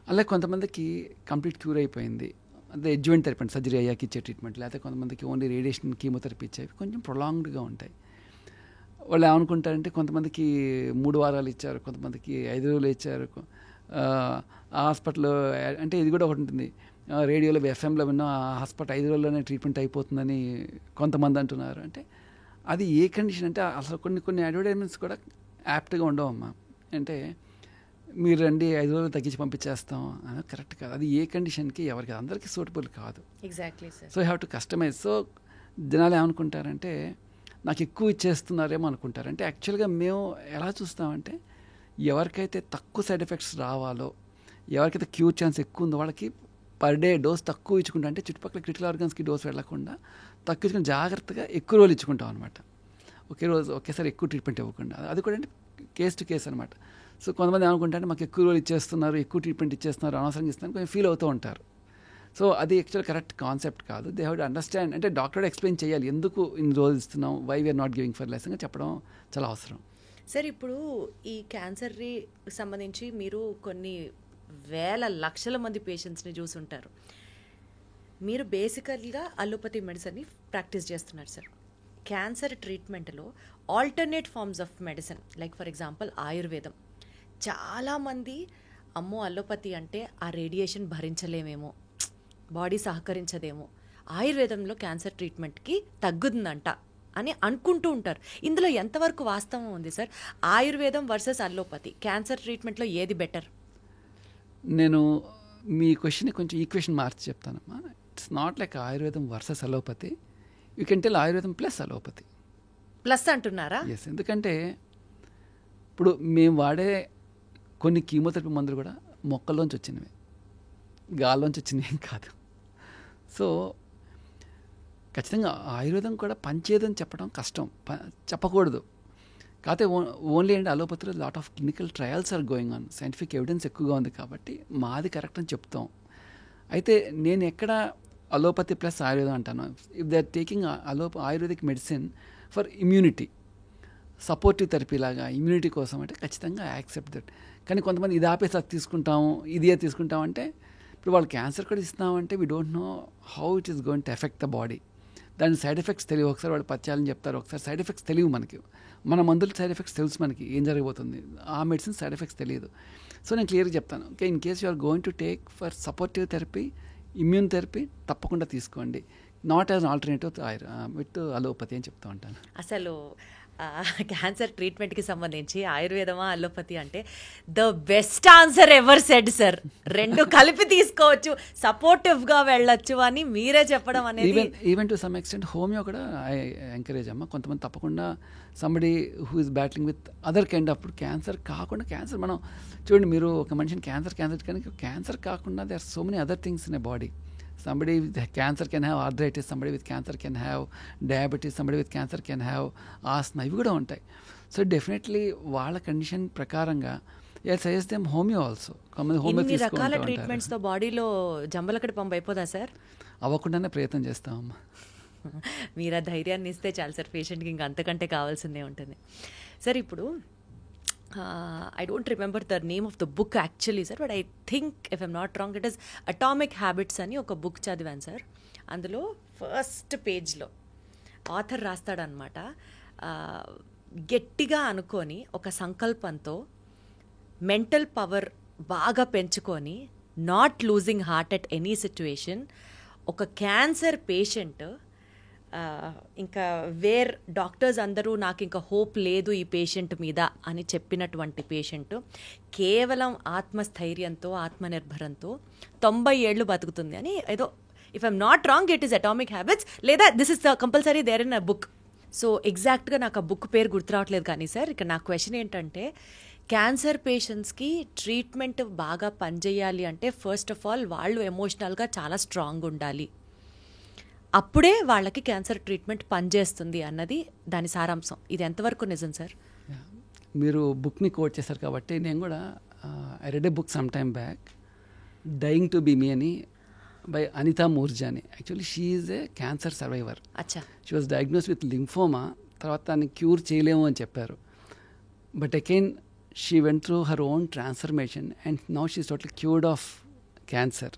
అలాగే కొంతమందికి కంప్లీట్ క్యూర్ అయిపోయింది, అదే అడ్జువెంట్ థెరపీ అంటే సర్జరీ అయ్యాక ఇచ్చే ట్రీట్మెంట్, లేకపోతే కొంతమందికి ఓన్లీ రేడియేషన్ కీమోథెరపీ ఇచ్చేవి కొంచెం ప్రొలాంగ్డ్గా ఉంటాయి. వాళ్ళు ఏమనుకుంటారంటే కొంతమందికి 3 వారాలు ఇచ్చారు, కొంతమందికి 5 రోజులు ఇచ్చారు. హాస్పిటల్లో అంటే ఇది కూడా ఒకటి ఉంటుంది, రేడియోలో ఎఫ్ఎంలో విన్నా హాస్పిటల్ 5 రోజుల్లోనే ట్రీట్మెంట్ అయిపోతుందని కొంతమంది అంటున్నారు. అంటే అది ఏ కండిషన్ అంటే అసలు కొన్ని అడ్వర్టైజ్మెంట్స్ కూడా యాప్ట్గా ఉండవమ్మా. అంటే మీరు రండి 5 రోజులు తగ్గించి పంపించేస్తాం కరెక్ట్ కాదు. అది ఏ కండిషన్కి ఎవరికి అందరికీ సూటబుల్ కాదు. Exactly sir. So you have to customise. So జనాలు ఏమనుకుంటారంటే నాకు ఎక్కువ ఇచ్చేస్తున్నారేమో అనుకుంటారు. అంటే యాక్చువల్గా మేము ఎలా చూస్తామంటే ఎవరికైతే తక్కువ సైడ్ ఎఫెక్ట్స్ రావాలో, ఎవరికైతే క్యూర్ ఛాన్స్ ఎక్కువ ఉందో వాళ్ళకి పర్ డే డోస్ తక్కువ ఇచ్చుకుంటా, అంటే చుట్టుపక్కల క్రిటికల్ ఆర్గన్స్కి డోస్ వెళ్ళకుండా తక్కువ ఇచ్చుకుని జాగ్రత్తగా ఎక్కువ రోజులు ఇచ్చుకుంటాం అనమాట. ఒకేసారి ఎక్కువ ట్రీట్మెంట్ ఇవ్వకుండా. అది కూడా అంటే కేస్ టు కేస్ అనమాట. సో కొంతమంది ఏమనుకుంటారంటే మాకు ఎక్కువ రోజులు ఇచ్చేస్తున్నారు, ఎక్కువ ట్రీట్మెంట్ ఇచ్చేస్తున్నారు, అనవసరంగా ఇస్తున్నారు, కొంచెం ఫీల్ అవుతూ ఉంటారు. సో అది యాక్చువల్ కరెక్ట్ కాన్సెప్ట్ కాదు. They have to understand. అంటే డాక్టర్ ఎక్స్ప్లెయిన్ చేయాలి ఎందుకు ఇన్ని రోజులు ఇస్తున్నాం, why we're not giving for less అని చెప్పడం చాలా అవసరం. సార్ ఇప్పుడు ఈ క్యాన్సర్కి సంబంధించి మీరు కొన్ని వేల లక్షల మంది పేషెంట్స్ని చూసుంటారు. మీరు బేసికల్గా అలోపతి మెడిసిన్ని ప్రాక్టీస్ చేస్తున్నారు సార్. క్యాన్సర్ ట్రీట్మెంట్లో alternate forms of medicine like for example ఆయుర్వేదం, చాలామంది అమ్మో అలోపతి అంటే ఆ రేడియేషన్ భరించలేమేమో, బాడీ సహకరించదేమో, ఆయుర్వేదంలో క్యాన్సర్ ట్రీట్మెంట్కి తగ్గుతుందంట అని అనుకుంటూ ఉంటారు. ఇందులో ఎంతవరకు వాస్తవం ఉంది సార్? ఆయుర్వేదం వర్సెస్ అలోపతి క్యాన్సర్ ట్రీట్మెంట్లో ఏది బెటర్? నేను మీ క్వశ్చన్ కొంచెం ఈక్వేషన్ మార్చి చెప్తానమ్మా. ఇట్స్ నాట్ లైక్ ఆయుర్వేదం versus allopathy. You can tell ఆయుర్వేదం ప్లస్ అలోపతి. ప్లస్ అంటున్నారా? ఎస్. ఎందుకంటే ఇప్పుడు మేము వాడే కొన్ని కీమోథెరపీ మందులు కూడా మొక్కల్లోంచి వచ్చినవి, గాల్లోంచి వచ్చినవి ఏం కాదు. సో ఖచ్చితంగా ఆయుర్వేదం కూడా పనిచేయదని చెప్పడం కష్టం, చెప్పకూడదు. కాకపోతే ఓన్లీ అండ్ అలోపతిలో lot of clinical trials are going on, scientific evidence ఎక్కువగా ఉంది కాబట్టి మాది కరెక్ట్ అని చెప్తాం. అయితే నేను ఎక్కడ అలోపతి ప్లస్ ఆయుర్వేదం అంటాను. If they are taking Ayurvedic medicine for immunity, supportive therapy లాగా ఇమ్యూనిటీ కోసం అంటే ఖచ్చితంగా యాక్సెప్ట్ దట్. కానీ కొంతమంది ఇది ఆపేసి అది తీసుకుంటాము, ఇదే తీసుకుంటాం అంటే ఇప్పుడు వాళ్ళు క్యాన్సర్ కూడా ఇస్తున్నామంటే we don't know how it is going to effect the body. దాని సైడ్ ఎఫెక్ట్స్ తెలియవు. ఒకసారి వాళ్ళు పచ్చాలని చెప్తారు, ఒకసారి సైడ్ ఎఫెక్ట్స్ తెలియవు మనకి. మన మందుల సైడ్ ఎఫెక్ట్స్ తెలుసు మనకి ఏం జరగబోతుంది, ఆ మెడిసిన్ సైడ్ ఎఫెక్ట్స్ తెలియదు. సో నేను క్లియర్గా చెప్తాను, okay in case you are going to take for supportive therapy, immune therapy తప్పకుండా తీసుకోండి, not as alternative with allopathy అని చెప్తూ ఉంటాను. అసలు క్యాన్సర్ ట్రీట్మెంట్కి సంబంధించి ఆయుర్వేదమా అలోపతి అంటే the best answer ever said sir. రెండు కలిపి తీసుకోవచ్చు, సపోర్టివ్గా వెళ్ళొచ్చు అని మీరే చెప్పడం అనేది. Even to some extent homeo కూడా ఐ ఎంకరేజ్ అమ్మా. కొంతమంది తప్పకుండా somebody who is battling with other kind of cancer కాకుండా, క్యాన్సర్ మనం చూడండి, మీరు ఒక మనిషిని క్యాన్సర్ కానీ క్యాన్సర్ కాకుండా they are so many other things in a body. Somebody with cancer can have arthritis, somebody with cancer can have diabetes, somebody with cancer can have asthma. ఇవి కూడా ఉంటాయి. సో డెఫినెట్లీ వాళ్ళ condition ప్రకారంగా suggest them homeo also. ఇన్ని రకాల ట్రీట్మెంట్స్తో బాడీలో జంబలకడి పంపు అయిపోదా sir? అవ్వకుండానే ప్రయత్నం చేస్తామమ్మా. మీరు ఆ ధైర్యాన్ని ఇస్తే చాలు సార్, పేషెంట్కి ఇంకా అంతకంటే కావాల్సిందే ఉంటుంది సార్. ఇప్పుడు I don't remember the name of the book actually sir, but I think if I'm not wrong it is Atomic Habits అని ఒక బుక్ చదివాను సార్. అందులో ఫస్ట్ పేజ్లో ఆథర్ రాస్తాడనమాట, గట్టిగా అనుకొని ఒక సంకల్పంతో మెంటల్ పవర్ బాగా పెంచుకొని not losing heart at any situation, ఒక క్యాన్సర్ పేషెంట్ ఇంకా వేర్ డాక్టర్స్ అందరూ నాకు ఇంకా హోప్ లేదు ఈ పేషెంట్ మీద అని చెప్పినటువంటి పేషెంట్ కేవలం ఆత్మస్థైర్యంతో ఆత్మనిర్భరంతో 90 ఏళ్ళు బతుకుతుంది అని ఏదో, if I'm not wrong it is atomic habits, లేదా this is compulsory there in a book. So ఎగ్జాక్ట్గా నాకు ఆ బుక్ పేరు గుర్తు రావట్లేదు. కానీ సార్ ఇక్కడ నా క్వశ్చన్ ఏంటంటే, క్యాన్సర్ పేషెంట్స్కి ట్రీట్మెంట్ బాగా పనిచేయాలి అంటే ఫస్ట్ ఆఫ్ ఆల్ వాళ్ళు ఎమోషనల్గా చాలా స్ట్రాంగ్ ఉండాలి, అప్పుడే వాళ్ళకి క్యాన్సర్ ట్రీట్మెంట్ పనిచేస్తుంది అన్నది దాని సారాంశం. ఇది ఎంతవరకు నిజం సార్? మీరు బుక్ని కోట్ చేశారు కాబట్టి నేను కూడా I read a book some time back, dying to be me అని by Anita Moorjani. Actually she is a cancer survivor. అచ్చా. She was diagnose with lymphoma, తర్వాత దాన్ని క్యూర్ చేయలేము అని చెప్పారు. But again she went through her own transformation and now she is total cured of cancer.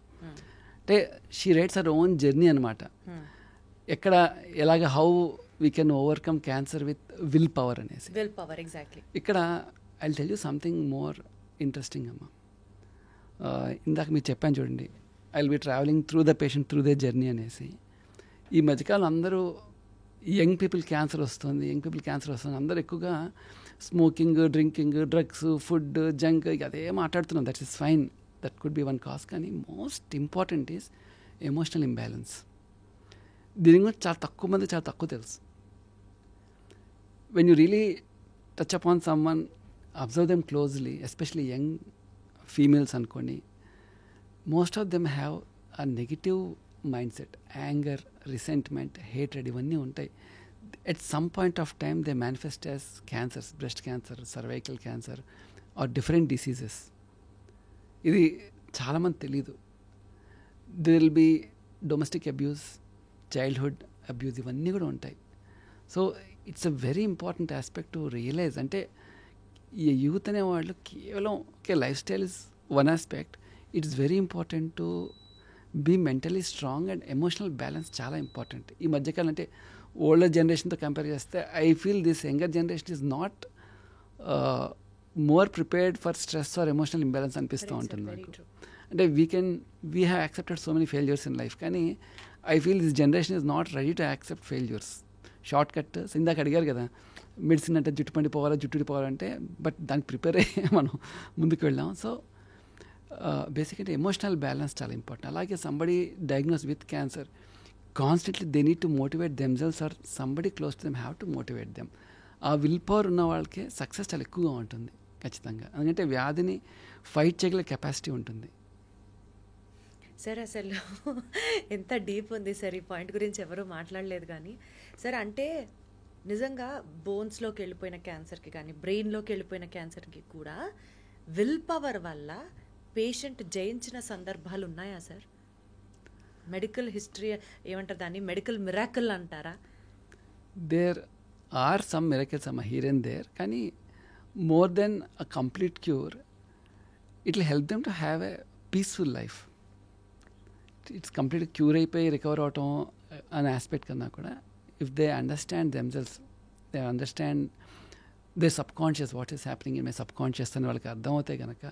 అంటే she writes her own journey అనమాట. ఎక్కడ ఎలాగ how we can overcome cancer with will power అనేసి. Will power exactly. ఇక్కడ I will tell you something more interesting అమ్మా. ఇందాక మీరు చెప్పాను చూడండి, I will be travelling through the patient through the journey అనేసి. ఈ మధ్యకాలం అందరూ యంగ్ పీపుల్ క్యాన్సర్ వస్తుంది అందరూ ఎక్కువగా smoking, drinking, drugs, food, junk అదే మాట్లాడుతున్నాం. That is fine, that could be one cause. కానీ most important is emotional imbalance. దీని గురించి చాలా తక్కువ తెలుసు. When you really touch upon someone, observe them closely, especially young females అనుకోండి, most of them have a negative mind set, anger, resentment, hatred ఇవన్నీ ఉంటాయి. At some point of time they manifest as cancers, breast cancer, cervical cancer are different diseases. ఇది చాలామంది తెలీదు. They will be domestic abuse, childhood abuse ఇవన్నీ కూడా ఉంటాయి. So it's a very important aspect to realise. అంటే ఈ youth అనేవాళ్ళు కేవలం lifestyle is one aspect. It's very important to be mentally strong and emotional balance చాలా important. ఈ మధ్యకాలం అంటే ఓల్డర్ జనరేషన్తో కంపేర్ చేస్తే I feel this younger generation is not more prepared for stress or emotional imbalance అనిపిస్తూ ఉంటుంది నాకు. అంటే we have accepted so many failures in life, కానీ I feel this generation is not ready to accept failures. Short cut ఇందాక అడిగారు కదా, medicine అంటే జుట్టు పండిపోవాలంటే, బట్ దానికి ప్రిపేర్ అయ్యి మనం ముందుకు వెళ్ళాం. సో బేసిక్గా ఎమోషనల్ బ్యాలెన్స్ చాలా ఇంపార్టెంట్. అలాగే somebody diagnose with cancer, constantly they need to motivate themselves or somebody close to them have to motivate them. ఆ విల్ పవర్ ఉన్న వాళ్ళకే సక్సెస్ చాలా ఎక్కువగా ఉంటుంది ఖచ్చితంగా. ఎందుకంటే వ్యాధిని ఫైట్ చేయగల కెపాసిటీ ఉంటుంది. సార్ అసలు ఎంత డీప్ ఉంది సార్, ఈ పాయింట్ గురించి ఎవరూ మాట్లాడలేదు. కానీ సార్ అంటే నిజంగా బోన్స్లోకి వెళ్ళిపోయిన క్యాన్సర్కి కానీ బ్రెయిన్లోకి వెళ్ళిపోయిన క్యాన్సర్కి కూడా విల్ పవర్ వల్ల పేషెంట్ జయించిన సందర్భాలు ఉన్నాయా సార్? మెడికల్ హిస్టరీ ఏమంటారు దాన్ని, మెడికల్ మిరాకిల్ అంటారా? దేర్ ఆర్ సమ్ మిరాకిల్స్ అమ్మ హియర్ అండ్ దేర్, కానీ more than a complete cure it will help them to have a peaceful life. It's complete cure అయిపోయి రికవర్ అవటం అనే ఆస్పెక్ట్ కన్నా కూడా, if they understand themselves, they understand they subconscious, what is happening in my subconscious అని వాళ్ళకి అర్థమవుతాయి కనుక.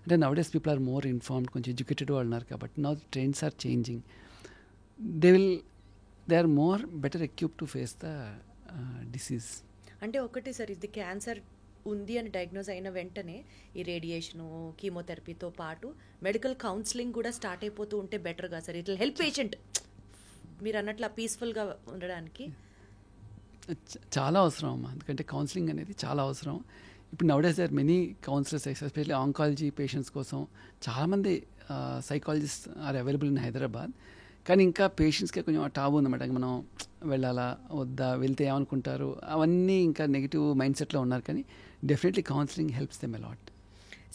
అంటే nowadays people are more informed, కొంచెం ఎడ్యుకేటెడ్ వాళ్ళు ఉన్నారు కాబట్టి now trends are changing. They are more better equipped to face the disease. అంటే ఒకటి సార్, ఇది క్యాన్సర్ ఉంది అని డయాగ్నోజ్ అయిన వెంటనే ఈ రేడియేషను, కీమోథెరపీతో పాటు మెడికల్ కౌన్సిలింగ్ కూడా స్టార్ట్ అయిపోతూ ఉంటే బెటర్గా sir. It will help patient మీరు అన్నట్లు పీస్ఫుల్గా ఉండడానికి. చాలా అవసరం అమ్మా, ఎందుకంటే కౌన్సిలింగ్ అనేది చాలా అవసరం. ఇప్పుడు nowadays there many counsellors, especially oncology patients కోసం చాలామంది psychologist are available in Hyderabad. కానీ ఇంకా పేషెంట్స్కే కొంచెం టాబు ఉందన్నమాట. మనం వెళ్ళాలా వద్దా, వెళ్తే ఏమనుకుంటారు, అవన్నీ ఇంకా నెగిటివ్ మైండ్ సెట్లో ఉన్నారు. కానీ definitely counselling helps them a lot.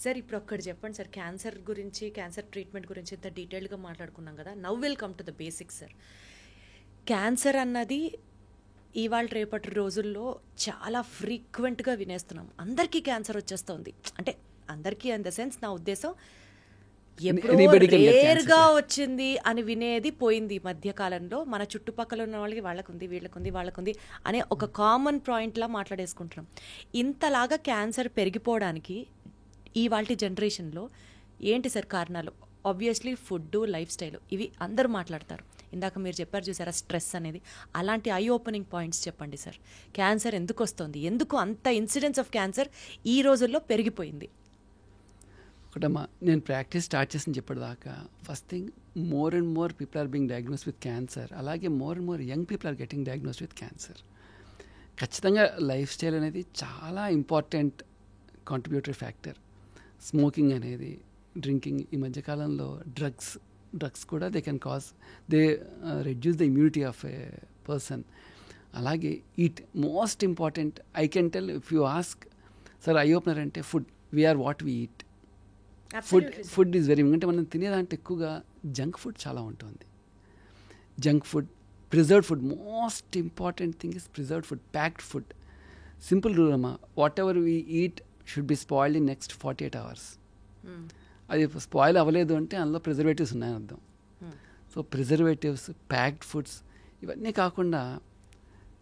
Sir ఇప్పుడు ఒక్కటి చెప్పండి సార్, క్యాన్సర్ గురించి, క్యాన్సర్ ట్రీట్మెంట్ గురించి ఇంత డీటెయిల్గా మాట్లాడుకున్నాం కదా. Now will come to the basics sir. Cancer అన్నది ఇవాళ రేపటి రోజుల్లో చాలా ఫ్రీక్వెంట్గా వినేస్తున్నాం. అందరికీ క్యాన్సర్ వచ్చేస్తుంది. అంటే అందరికీ ఇన్ ద సెన్స్, నా ఉద్దేశం ఎప్పుడో రేర్గా వచ్చింది అని వినేది పోయింది ఈ మధ్యకాలంలో. మన చుట్టుపక్కల ఉన్న వాళ్ళకి వాళ్ళకుంది అనే ఒక కామన్ పాయింట్లా మాట్లాడేసుకుంటున్నాం. ఇంతలాగా క్యాన్సర్ పెరిగిపోవడానికి ఇవాల్టి జనరేషన్లో ఏంటి సార్ కారణాలు? ఆబ్వియస్లీ ఫుడ్, లైఫ్ స్టైల్, ఇవి అందరూ మాట్లాడతారు. ఇందాక మీరు చెప్పారు చూసారా స్ట్రెస్ అనేది, అలాంటి ఐ ఓపెనింగ్ పాయింట్స్ చెప్పండి సార్. క్యాన్సర్ ఎందుకు వస్తుంది, ఎందుకు అంత ఇన్సిడెన్స్ ఆఫ్ క్యాన్సర్ ఈ రోజుల్లో పెరిగిపోయింది? ఒకటమ్మా, నేను ప్రాక్టీస్ స్టార్ట్ చేసిన చెప్పేదాకా first thing, more and more people are being diagnosed with cancer. అలాగే more and more young people are getting diagnosed with cancer. ఖచ్చితంగా లైఫ్ స్టైల్ అనేది చాలా ఇంపార్టెంట్ కాంట్రిబ్యూటరీ ఫ్యాక్టర్. స్మోకింగ్ అనేది, డ్రింకింగ్, ఈ మధ్యకాలంలో డ్రగ్స్ కూడా they reduce the immunity of a person. అలాగే eat, most important I can tell, if you ask sir eye opener అంటే food, we're what we eat. Food is very, ఎందుకంటే మనం తినేదాంట్లో ఎక్కువగా జంక్ ఫుడ్ చాలా ఉంటుంది. Junk food, preserved food, most important thing is preserved food, packed food. Simple rule అమ్మా, whatever we eat should be spoiled in next 48 hours. అది spoil అవ్వలేదు అంటే అందులో ప్రిజర్వేటివ్స్ ఉన్నాయని అర్థం. సో ప్రిజర్వేటివ్స్, ప్యాక్డ్ ఫుడ్స్, ఇవన్నీ కాకుండా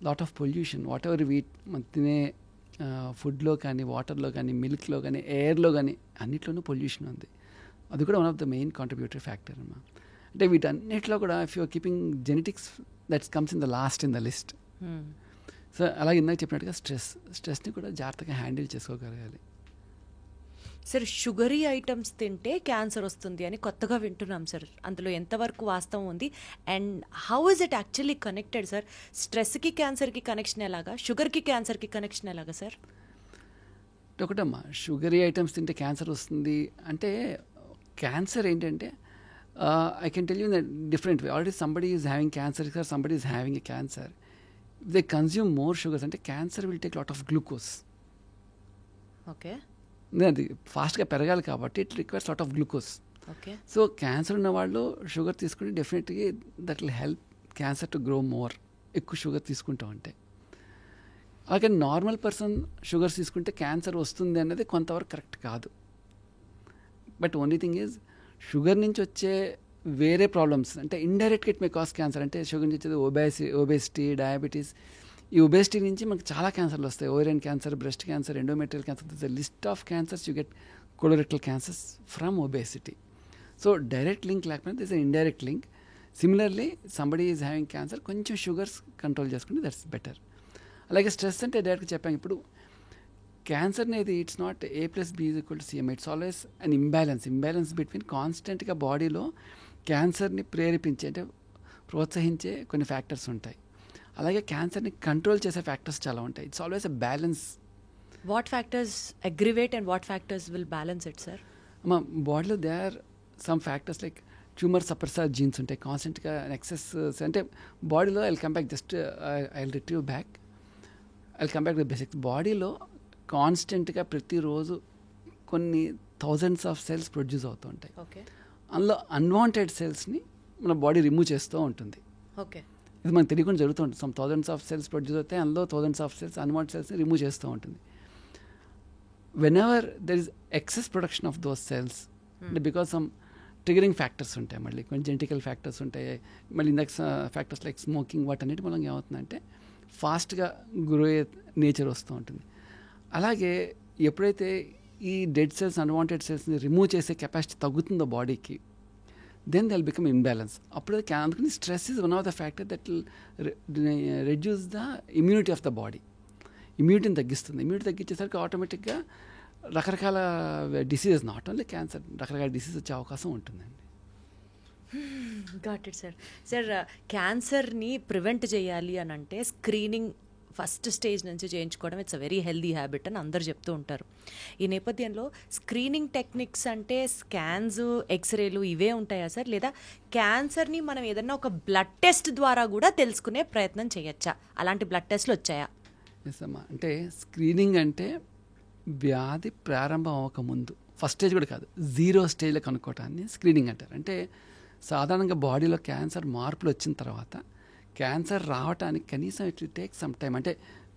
lot of pollution, what ever wheat, మనం తినే ఫుడ్లో కానీ, వాటర్లో కానీ, మిల్క్లో కానీ, ఎయిర్లో కానీ, అన్నిట్లోనూ పొల్యూషన్ ఉంది. అది కూడా one of the main contributory factor అమ్మా. అంటే వీటన్నిటిలో కూడా if you're keeping genetics, that's comes in the last in the list. So అలాగే ఇందాక చెప్పినట్టుగా స్ట్రెస్ని కూడా జాగ్రత్తగా హ్యాండిల్ చేసుకోగలగాలి. సార్ షుగరీ ఐటమ్స్ తింటే క్యాన్సర్ వస్తుంది అని కొత్తగా వింటున్నాం సార్, అందులో ఎంతవరకు వాస్తవం ఉంది and how is it actually connected sir? స్ట్రెస్కి క్యాన్సర్కి కనెక్షన్ ఎలాగా, షుగర్కి క్యాన్సర్కి కనెక్షన్ ఎలాగా సార్? ఒకటమ్మా, షుగరీ ఐటమ్స్ తింటే క్యాన్సర్ వస్తుంది అంటే క్యాన్సర్ ఏంటంటే I can tell you in different way. Already somebody is having cancer sir, somebody is having a cancer. If they consume more sugars అంటే cancer will take lot of glucose. Okay, అది ఫాస్ట్గా పెరగాలి కాబట్టి it requires lot of glucose. Okay. So cancer ఉన్న వాళ్ళు sugar తీసుకుంటే డెఫినెట్గా that will help cancer to grow more. ఎక్కువ షుగర్ తీసుకుంటూ ఉంటే. అలాగే నార్మల్ పర్సన్ షుగర్స్ తీసుకుంటే క్యాన్సర్ వస్తుంది అన్నది కొంతవరకు కరెక్ట్ కాదు. But only thing is sugar నుంచి వచ్చే వేరే ప్రాబ్లమ్స్ అంటే ఇండైరెక్ట్గా ఇట్ మే కాస్ క్యాన్సర్. అంటే షుగర్ నుంచి వచ్చేది ఒబేసిటీ, డయాబెటీస్. ఈ ఒబేసిటీ నుంచి మనకు చాలా క్యాన్సర్లు వస్తాయి. Ovarian cancer, breast cancer, endometrial cancer. This a list of cancers you get colorectal cancers from obesity. So direct link లేకపోతే this a indirect link. Similarly somebody is having cancer, కొంచెం sugars control చేసుకుంటే that's better. అలాగే stress అంటే డైరెక్ట్గా చెప్పాను. ఇప్పుడు క్యాన్సర్ అనేది it's not A+B=CM. It's always an imbalance between కాన్స్టెంట్గా బాడీలో క్యాన్సర్ని ప్రేరేపించే అంటే ప్రోత్సహించే కొన్ని ఫ్యాక్టర్స్ ఉంటాయి. అలాగే క్యాన్సర్ని కంట్రోల్ చేసే ఫ్యాక్టర్స్ చాలా ఉంటాయి. It's always a balance. What factors aggravate and what factors will balance it sir? మా బాడీలో they are some factors like tumour suppressor genes ఉంటాయి. కాన్స్టెంట్గా ఎక్సెస్ అంటే బాడీలో I will come back just I will retrieve back I will come back the basics. బాడీలో కాన్స్టెంట్గా ప్రతిరోజు కొన్ని థౌజండ్స్ ఆఫ్ సెల్స్ ప్రొడ్యూస్ అవుతూ ఉంటాయి. ఓకే. అందులో అన్వాంటెడ్ సెల్స్ని మన బాడీ రిమూవ్ చేస్తూ ఉంటుంది. ఓకే. ఇది మనకు తెలియకుండా జరుగుతూ ఉంటుంది. Some thousands of cells produce అవుతాయి, అందులో థౌజండ్స్ ఆఫ్ సెల్స్ అన్వాంటెడ్ సెల్స్ని రిమూవ్ చేస్తూ ఉంటుంది. Whenever there is excess production of those cells అంటే బికాస్ సమ్ ట్రిగరింగ్ ఫ్యాక్టర్స్ ఉంటాయి, మళ్ళీ కొన్ని జెనెటికల్ ఫ్యాక్టర్స్ ఉంటాయి, మళ్ళీ ఇందాక ఫ్యాక్టర్స్ లైక్ స్మోకింగ్ వాటన్నిటి మూలంగా ఏమవుతుందంటే ఫాస్ట్గా గ్రో అయ్యే నేచర్ వస్తూ ఉంటుంది. అలాగే ఎప్పుడైతే ఈ డెడ్ సెల్స్, అన్వాంటెడ్ సెల్స్ని రిమూవ్ చేసే కెపాసిటీ తగ్గుతుందో బాడీకి, then they will become imbalance. అప్పుడు అందుకని stress is one of the factor that will reduce the immunity of the body. ఇమ్యూనిటీని తగ్గిస్తుంది. ఇమ్యూనిటీ తగ్గించేసరికి ఆటోమేటిక్గా రకరకాల డిసీజెస్, నాట్ ఓన్లీ క్యాన్సర్, రకరకాల డిసీజ్ వచ్చే అవకాశం ఉంటుందండి. Got it sir. సార్ క్యాన్సర్ని ప్రివెంట్ చేయాలి అని అంటే స్క్రీనింగ్ ఫస్ట్ స్టేజ్ నుంచి చేయించుకోవడం it's a very healthy habit అని అందరు చెప్తూ ఉంటారు. ఈ నేపథ్యంలో స్క్రీనింగ్ టెక్నిక్స్ అంటే స్కాన్స్, ఎక్స్రేలు ఇవే ఉంటాయా సార్? లేదా క్యాన్సర్ని మనం ఏదన్నా ఒక బ్లడ్ టెస్ట్ ద్వారా కూడా తెలుసుకునే ప్రయత్నం చేయొచ్చా? అలాంటి బ్లడ్ టెస్ట్లు వచ్చాయా? ఎస్ అమ్మా. అంటే స్క్రీనింగ్ అంటే వ్యాధి ప్రారంభం అవ్వకముందు, ఫస్ట్ స్టేజ్ కూడా కాదు, 0 స్టేజ్లో కనుక్కోవటాన్ని స్క్రీనింగ్ అంటారు. అంటే సాధారణంగా బాడీలో క్యాన్సర్ మార్పులు వచ్చిన తర్వాత క్యాన్సర్ రావడానికి కనీసం it will take some time. అంటే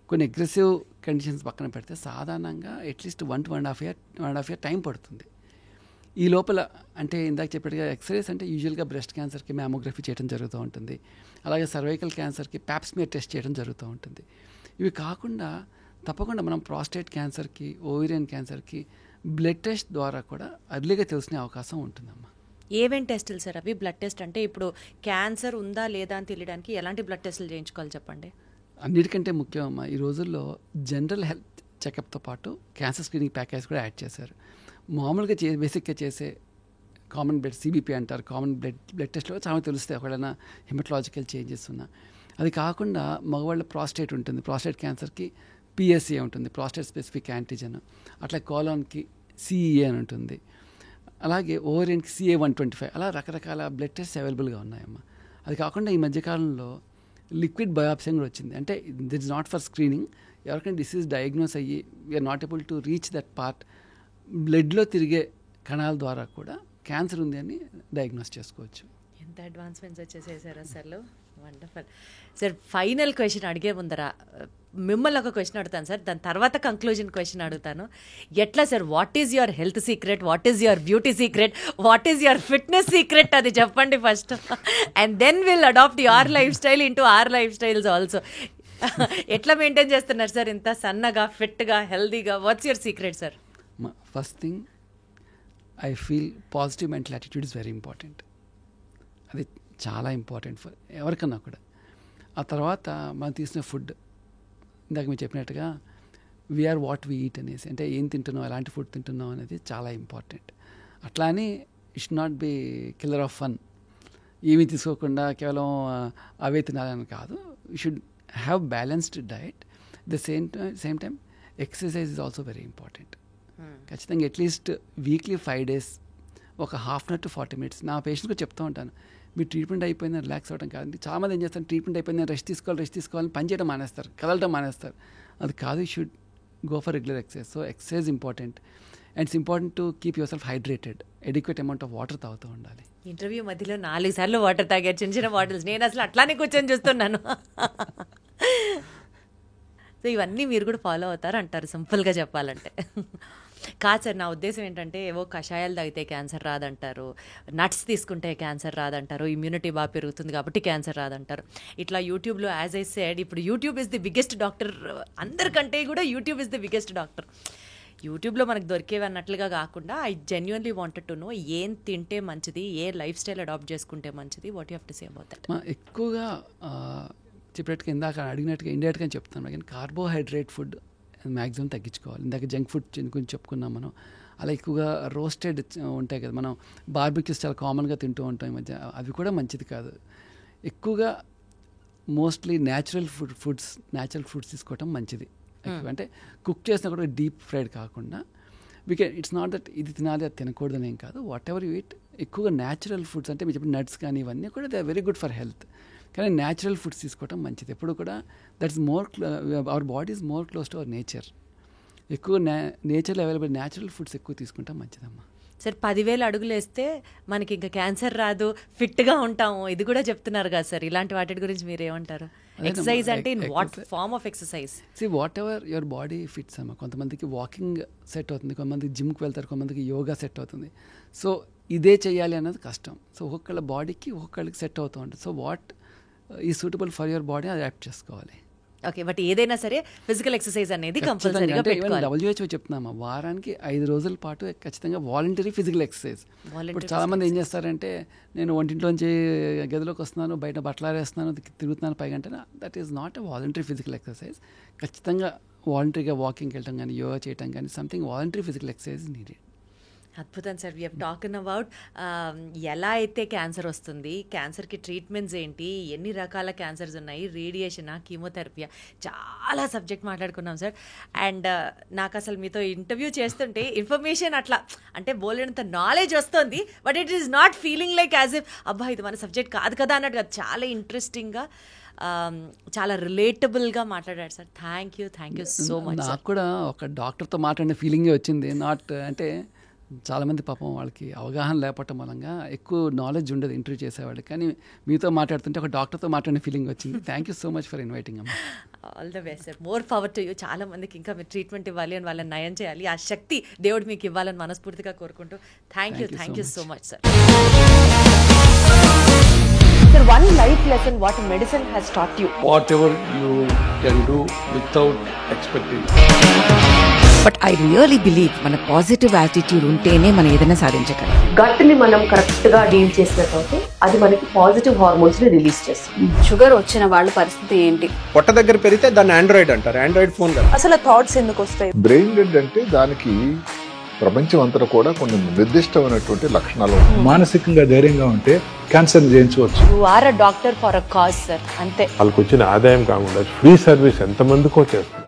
కొన్ని అగ్రెసివ్ కండిషన్స్ పక్కన పెడితే సాధారణంగా అట్లీస్ట్ 1-1.5 ఇయర్ టైం పడుతుంది. ఈ లోపల అంటే ఇందాక చెప్పేట్టుగా ఎక్స్రేస్ అంటే యూజువల్గా బ్రెస్ట్ క్యాన్సర్కి మ్యామోగ్రఫీ చేయడం జరుగుతూ ఉంటుంది. అలాగే సర్వైకల్ క్యాన్సర్కి ప్యాప్స్మియర్ టెస్ట్ చేయడం జరుగుతూ ఉంటుంది. ఇవి కాకుండా తప్పకుండా మనం ప్రాస్టేట్ క్యాన్సర్కి, ఓవేరియన్ క్యాన్సర్కి బ్లడ్ టెస్ట్ ద్వారా కూడా అర్లీగా తెలుసుకునే అవకాశం ఉంటుందమ్మా. ఏమేం టెస్టులు సార్ అవి? బ్లడ్ టెస్ట్ అంటే ఇప్పుడు క్యాన్సర్ ఉందా లేదా అని తెలియడానికి ఎలాంటి బ్లడ్ టెస్టులు చేయించుకోవాలి చెప్పండి. అన్నిటికంటే ముఖ్యం అమ్మా, ఈ రోజుల్లో జనరల్ హెల్త్ చెకప్తో పాటు క్యాన్సర్ స్క్రీనింగ్ ప్యాకేజ్ కూడా యాడ్ చేశారు. మామూలుగా బేసిక్గా చేసే కామన్ బ్లడ్ సిబిపి అంటారు, కామన్ బ్లడ్ టెస్ట్లో చాలా తెలుస్తాయి ఒకవేళ హెమటలాజికల్ చేంజెస్ ఉన్నా. అది కాకుండా మగవాళ్ళ ప్రాస్టేట్ ఉంటుంది, ప్రాస్టేట్ క్యాన్సర్కి పిఎస్ఏ ఉంటుంది, ప్రాస్టేట్ స్పెసిఫిక్ యాంటీజెన్. అట్లా కోలాన్కి సిఈఏ అని ఉంటుంది. అలాగే ఓవరియన్కి CA-125. అలా రకరకాల బ్లడ్ టెస్ట్ అవైలబుల్గా ఉన్నాయమ్మా. అది కాకుండా ఈ మధ్యకాలంలో లిక్విడ్ బయాప్సీ కూడా వచ్చింది. అంటే that is not for screening. ఎవరికైనా డిసీజ్ డయాగ్నోస్ అయ్యి we're not able to reach that part, బ్లడ్లో తిరిగే కణాల ద్వారా కూడా క్యాన్సర్ ఉంది అని డయాగ్నోస్ చేసుకోవచ్చు. ఎంత అడ్వాన్స్మెంట్స్ వచ్చేసాయి సార్ అసలు. Wonderful sir. ఫైనల్ క్వశ్చన్ అడిగే ముందర మిమ్మల్ని ఒక క్వశ్చన్ అడుగుతాను సార్, దాని తర్వాత కంక్లూజన్ క్వశ్చన్ అడుగుతాను. ఎట్లా sir, what is your health secret, what is your beauty secret, what is your fitness secret, అది చెప్పండి first. And then will adapt your lifestyle into our lifestyles also. ఎట్లా maintain చేస్తున్నారు sir ఇంత సన్నగా, ఫిట్గా, హెల్దీగా? What's your secret sir? First thing, I feel positive mental attitude is very important. అది చాలా ఇంపార్టెంట్ ఫర్ ఎవరికన్నా కూడా. ఆ తర్వాత మనం తీసిన ఫుడ్, ఇందాక మీరు చెప్పినట్టుగా వీఆర్ వాట్ వీ ఈట్ అనేసి, అంటే ఏం తింటున్నాం, ఎలాంటి ఫుడ్ తింటున్నాం అనేది చాలా ఇంపార్టెంట్. అట్లా అని it should not be killer of fun. ఏమీ తీసుకోకుండా కేవలం అవే తినాలని కాదు. You should have balanced diet. The same time exercise is also very important. ఖచ్చితంగా అట్లీస్ట్ వీక్లీ 5 days ఒక half an hour to 40 minutes. నా పేషెంట్స్కి చెప్తూ ఉంటాను, మీ ట్రీట్మెంట్ అయిపోయిందని రిలాక్స్ అవ్వడం కాదు. చాలామంది ఏం చేస్తారు, ట్రీట్మెంట్ అయిపోయిందని రెస్ట్ తీసుకోవాలని పని చేయడం మానేస్తారు, కదలటం మానేస్తారు. అది కాదు, you should go for regular exercise. So exercise important and it's important to keep your self hydrated. Adequate amount of water తాగుతూ ఉండాలి. ఇంటర్వ్యూ మధ్యలో 4 సార్లు వాటర్ తాగారు, చిన్న చిన్న బాటిల్స్. నేను అసలు అట్లానే కూర్చొని చూస్తున్నాను. సో ఇవన్నీ మీరు కూడా ఫాలో అవుతారు అంటారు, సింపుల్గా చెప్పాలంటే. కాదు సార్, నా ఉద్దేశం ఏంటంటే ఏవో కషాయాలు తాగితే క్యాన్సర్ రాదంటారు, నట్స్ తీసుకుంటే క్యాన్సర్ రాదంటారు, ఇమ్యూనిటీ బాగా పెరుగుతుంది కాబట్టి క్యాన్సర్ రాదంటారు. ఇట్లా యూట్యూబ్లో యాజ్ ఐ సెడ్, ఇప్పుడు YouTube is the biggest doctor. అందరికంటే కూడా YouTube is the biggest doctor. యూట్యూబ్లో మనకు దొరికేవి అన్నట్లుగా కాకుండా I genuinely wanted to know ఏం తింటే మంచిది, ఏ లైఫ్ స్టైల్ అడాప్ట్ చేసుకుంటే మంచిది. What you have to say about that? ఎక్కువగా చెప్పినట్టుగా ఇందాక అడిగినట్టుగా ఇండైరెక్ట్గా చెప్తాను, కానీ కార్బోహైడ్రేట్ ఫుడ్ మ్యాక్సిమం తగ్గించుకోవాలి. ఇందాక జంక్ ఫుడ్ గురించి చెప్పుకున్నాం మనం. అలా ఎక్కువగా రోస్టెడ్ ఉంటాయి కదా, మనం బార్బిక్యూస్ చాలా కామన్గా తింటూ ఉంటాం ఈ మధ్య, అవి కూడా మంచిది కాదు. ఎక్కువగా మోస్ట్లీ న్యాచురల్ ఫుడ్స్ తీసుకోవటం మంచిది. అంటే కుక్ చేసినా కూడా డీప్ ఫ్రైడ్ కాకుండా, ఇట్స్ నాట్ దట్ ఇది తినాలి అది తినకూడదని ఏం కాదు. వాట్ ఎవర్ యూ ఈట్, ఎక్కువగా న్యాచురల్ ఫుడ్స్ అంటే మీరు చెప్పిన నట్స్ కానీ ఇవన్నీ కూడా they are very good for health. కానీ న్యాచురల్ ఫుడ్స్ తీసుకోవటం మంచిది. ఎప్పుడు కూడా that's more our body is more close to our nature. ఎక్కువ నేచర్లో అవైలబుల్ న్యాచురల్ ఫుడ్స్ ఎక్కువ తీసుకుంటాం మంచిదమ్మా. సార్ 10,000 అడుగులు వేస్తే మనకి ఇంకా క్యాన్సర్ రాదు, ఫిట్గా ఉంటాము, ఇది కూడా చెప్తున్నారు కదా సార్. ఇలాంటి వాటి గురించి మీరు ఏమంటారు? ఎక్సర్సైజ్ అంటే in what form of exercise? Whatever your body fits అమ్మా. కొంతమందికి వాకింగ్ సెట్ అవుతుంది, కొంతమందికి జిమ్కి వెళ్తారు, కొంతమందికి యోగా సెట్ అవుతుంది. సో ఇదే చేయాలి అన్నది కష్టం. సో ఒక్కొక్కళ్ళ బాడీకి ఒక్కొక్కళ్ళకి సెట్ అవుతూ ఉంటుంది. సో వాట్ ఈ suitable for your body adapt చేసుకోవాలి. ఓకే, బట్ ఏదైనా సరే ఫిజికల్ ఎక్సర్సైజ్ అనేది కంపల్సరీగా పెట్టుకోవాలి. WHO చెప్తున్నామా, వారానికి 5 రోజుల పాటు ఖచ్చితంగా వాలంటరీ ఫిజికల్ ఎక్సర్సైజ్. ఇప్పుడు చాలామంది ఏం చేస్తారంటే, నేను వంటింట్లోంచి గదిలోకి వస్తున్నాను, బయట బట్టలారేస్తున్నాను, తిరుగుతున్నాను పైగా అంటే, that is not a voluntary physical exercise. ఖచ్చితంగా వాలంటరీగా వాకింగ్కి వెళ్ళటం కానీ, యోగా చేయటం కానీ, something voluntary physical exercise needed. అద్భుతం sir. We have talking about ఎలా అయితే క్యాన్సర్ వస్తుంది, క్యాన్సర్కి ట్రీట్మెంట్స్ ఏంటి, ఎన్ని రకాల క్యాన్సర్స్ ఉన్నాయి, రేడియేషనా, కీమోథెరపీయా, చాలా సబ్జెక్ట్ మాట్లాడుకున్నాం సార్. అండ్ నాకు అసలు మీతో ఇంటర్వ్యూ చేస్తుంటే ఇన్ఫర్మేషన్ అట్లా అంటే బోలేనంత నాలెడ్జ్ వస్తుంది, but it is not feeling like as if అబ్బా ఇది మన సబ్జెక్ట్ కాదు కదా అన్నట్టుగా చాలా ఇంట్రెస్టింగ్గా, చాలా రిలేటబుల్గా మాట్లాడారు sir. Thank you so much. నాకు కూడా ఒక డాక్టర్తో మాట్లాడిన ఫీలింగే వచ్చింది. నాట్ అంటే చాలామంది పాపం వాళ్ళకి అవగాహన లేకపోవటం మూలంగా ఎక్కువ నాలెడ్జ్ ఉండదు ఇంటర్వ్యూ చేసేవాళ్ళకి, కానీ మీతో మాట్లాడుతుంటే ఒక డాక్టర్తో మాట్లాడిన ఫీలింగ్ వచ్చింది. Thank you so much for inviting అమ్మా. All the best sir. More power to you. చాలా మందికి ఇంకా మీరు ట్రీట్మెంట్ ఇవ్వాలి అని వాళ్ళని నయం చేయాలి, ఆ శక్తి దేవుడు మీకు ఇవ్వాలని మనస్ఫూర్తిగా కోరుకుంటూ thank you so much sir. Sir, one life lesson what medicine has taught you. Whatever you can do without expecting. But I really believe మన పాజిటివ్ యాటిట్యూడ్ ఉంటేనే మనం ఏదైనా సాధించగలం. గట్ని మనం కరెక్ట్గా డీల్ చేసినట్లయితే అది మనకి పాజిటివ్ హార్మోన్స్ ని రిలీజ్ చేస్తుంది. షుగర్ వచ్చిన వాళ్ళ పరిస్థితి ఏంటి? పొట్ట దగ్గర పెరిగితే దాన్ని ఆండ్రాయిడ్ అంటారు, ఆండ్రాయిడ్ ఫోన్ కదా. అసలు థాట్స్ ఎందుకు వస్తాయి? బ్రెయిన్ డెడ్ అంటే దానికి ప్రపంచం అంతా కూడా కొన్ని నిర్దిష్టమైనటువంటి లక్షణాలు. మానసికంగా ధైర్యంగా ఉంటే క్యాన్సర్ జయించవచ్చు. You are a doctor for a cause sir, అంతే. వాళ్ళకి వచ్చిన ఆదాయం కాకుండా ఫ్రీ సర్వీస్ ఎంతమందికో చేస్తుంది.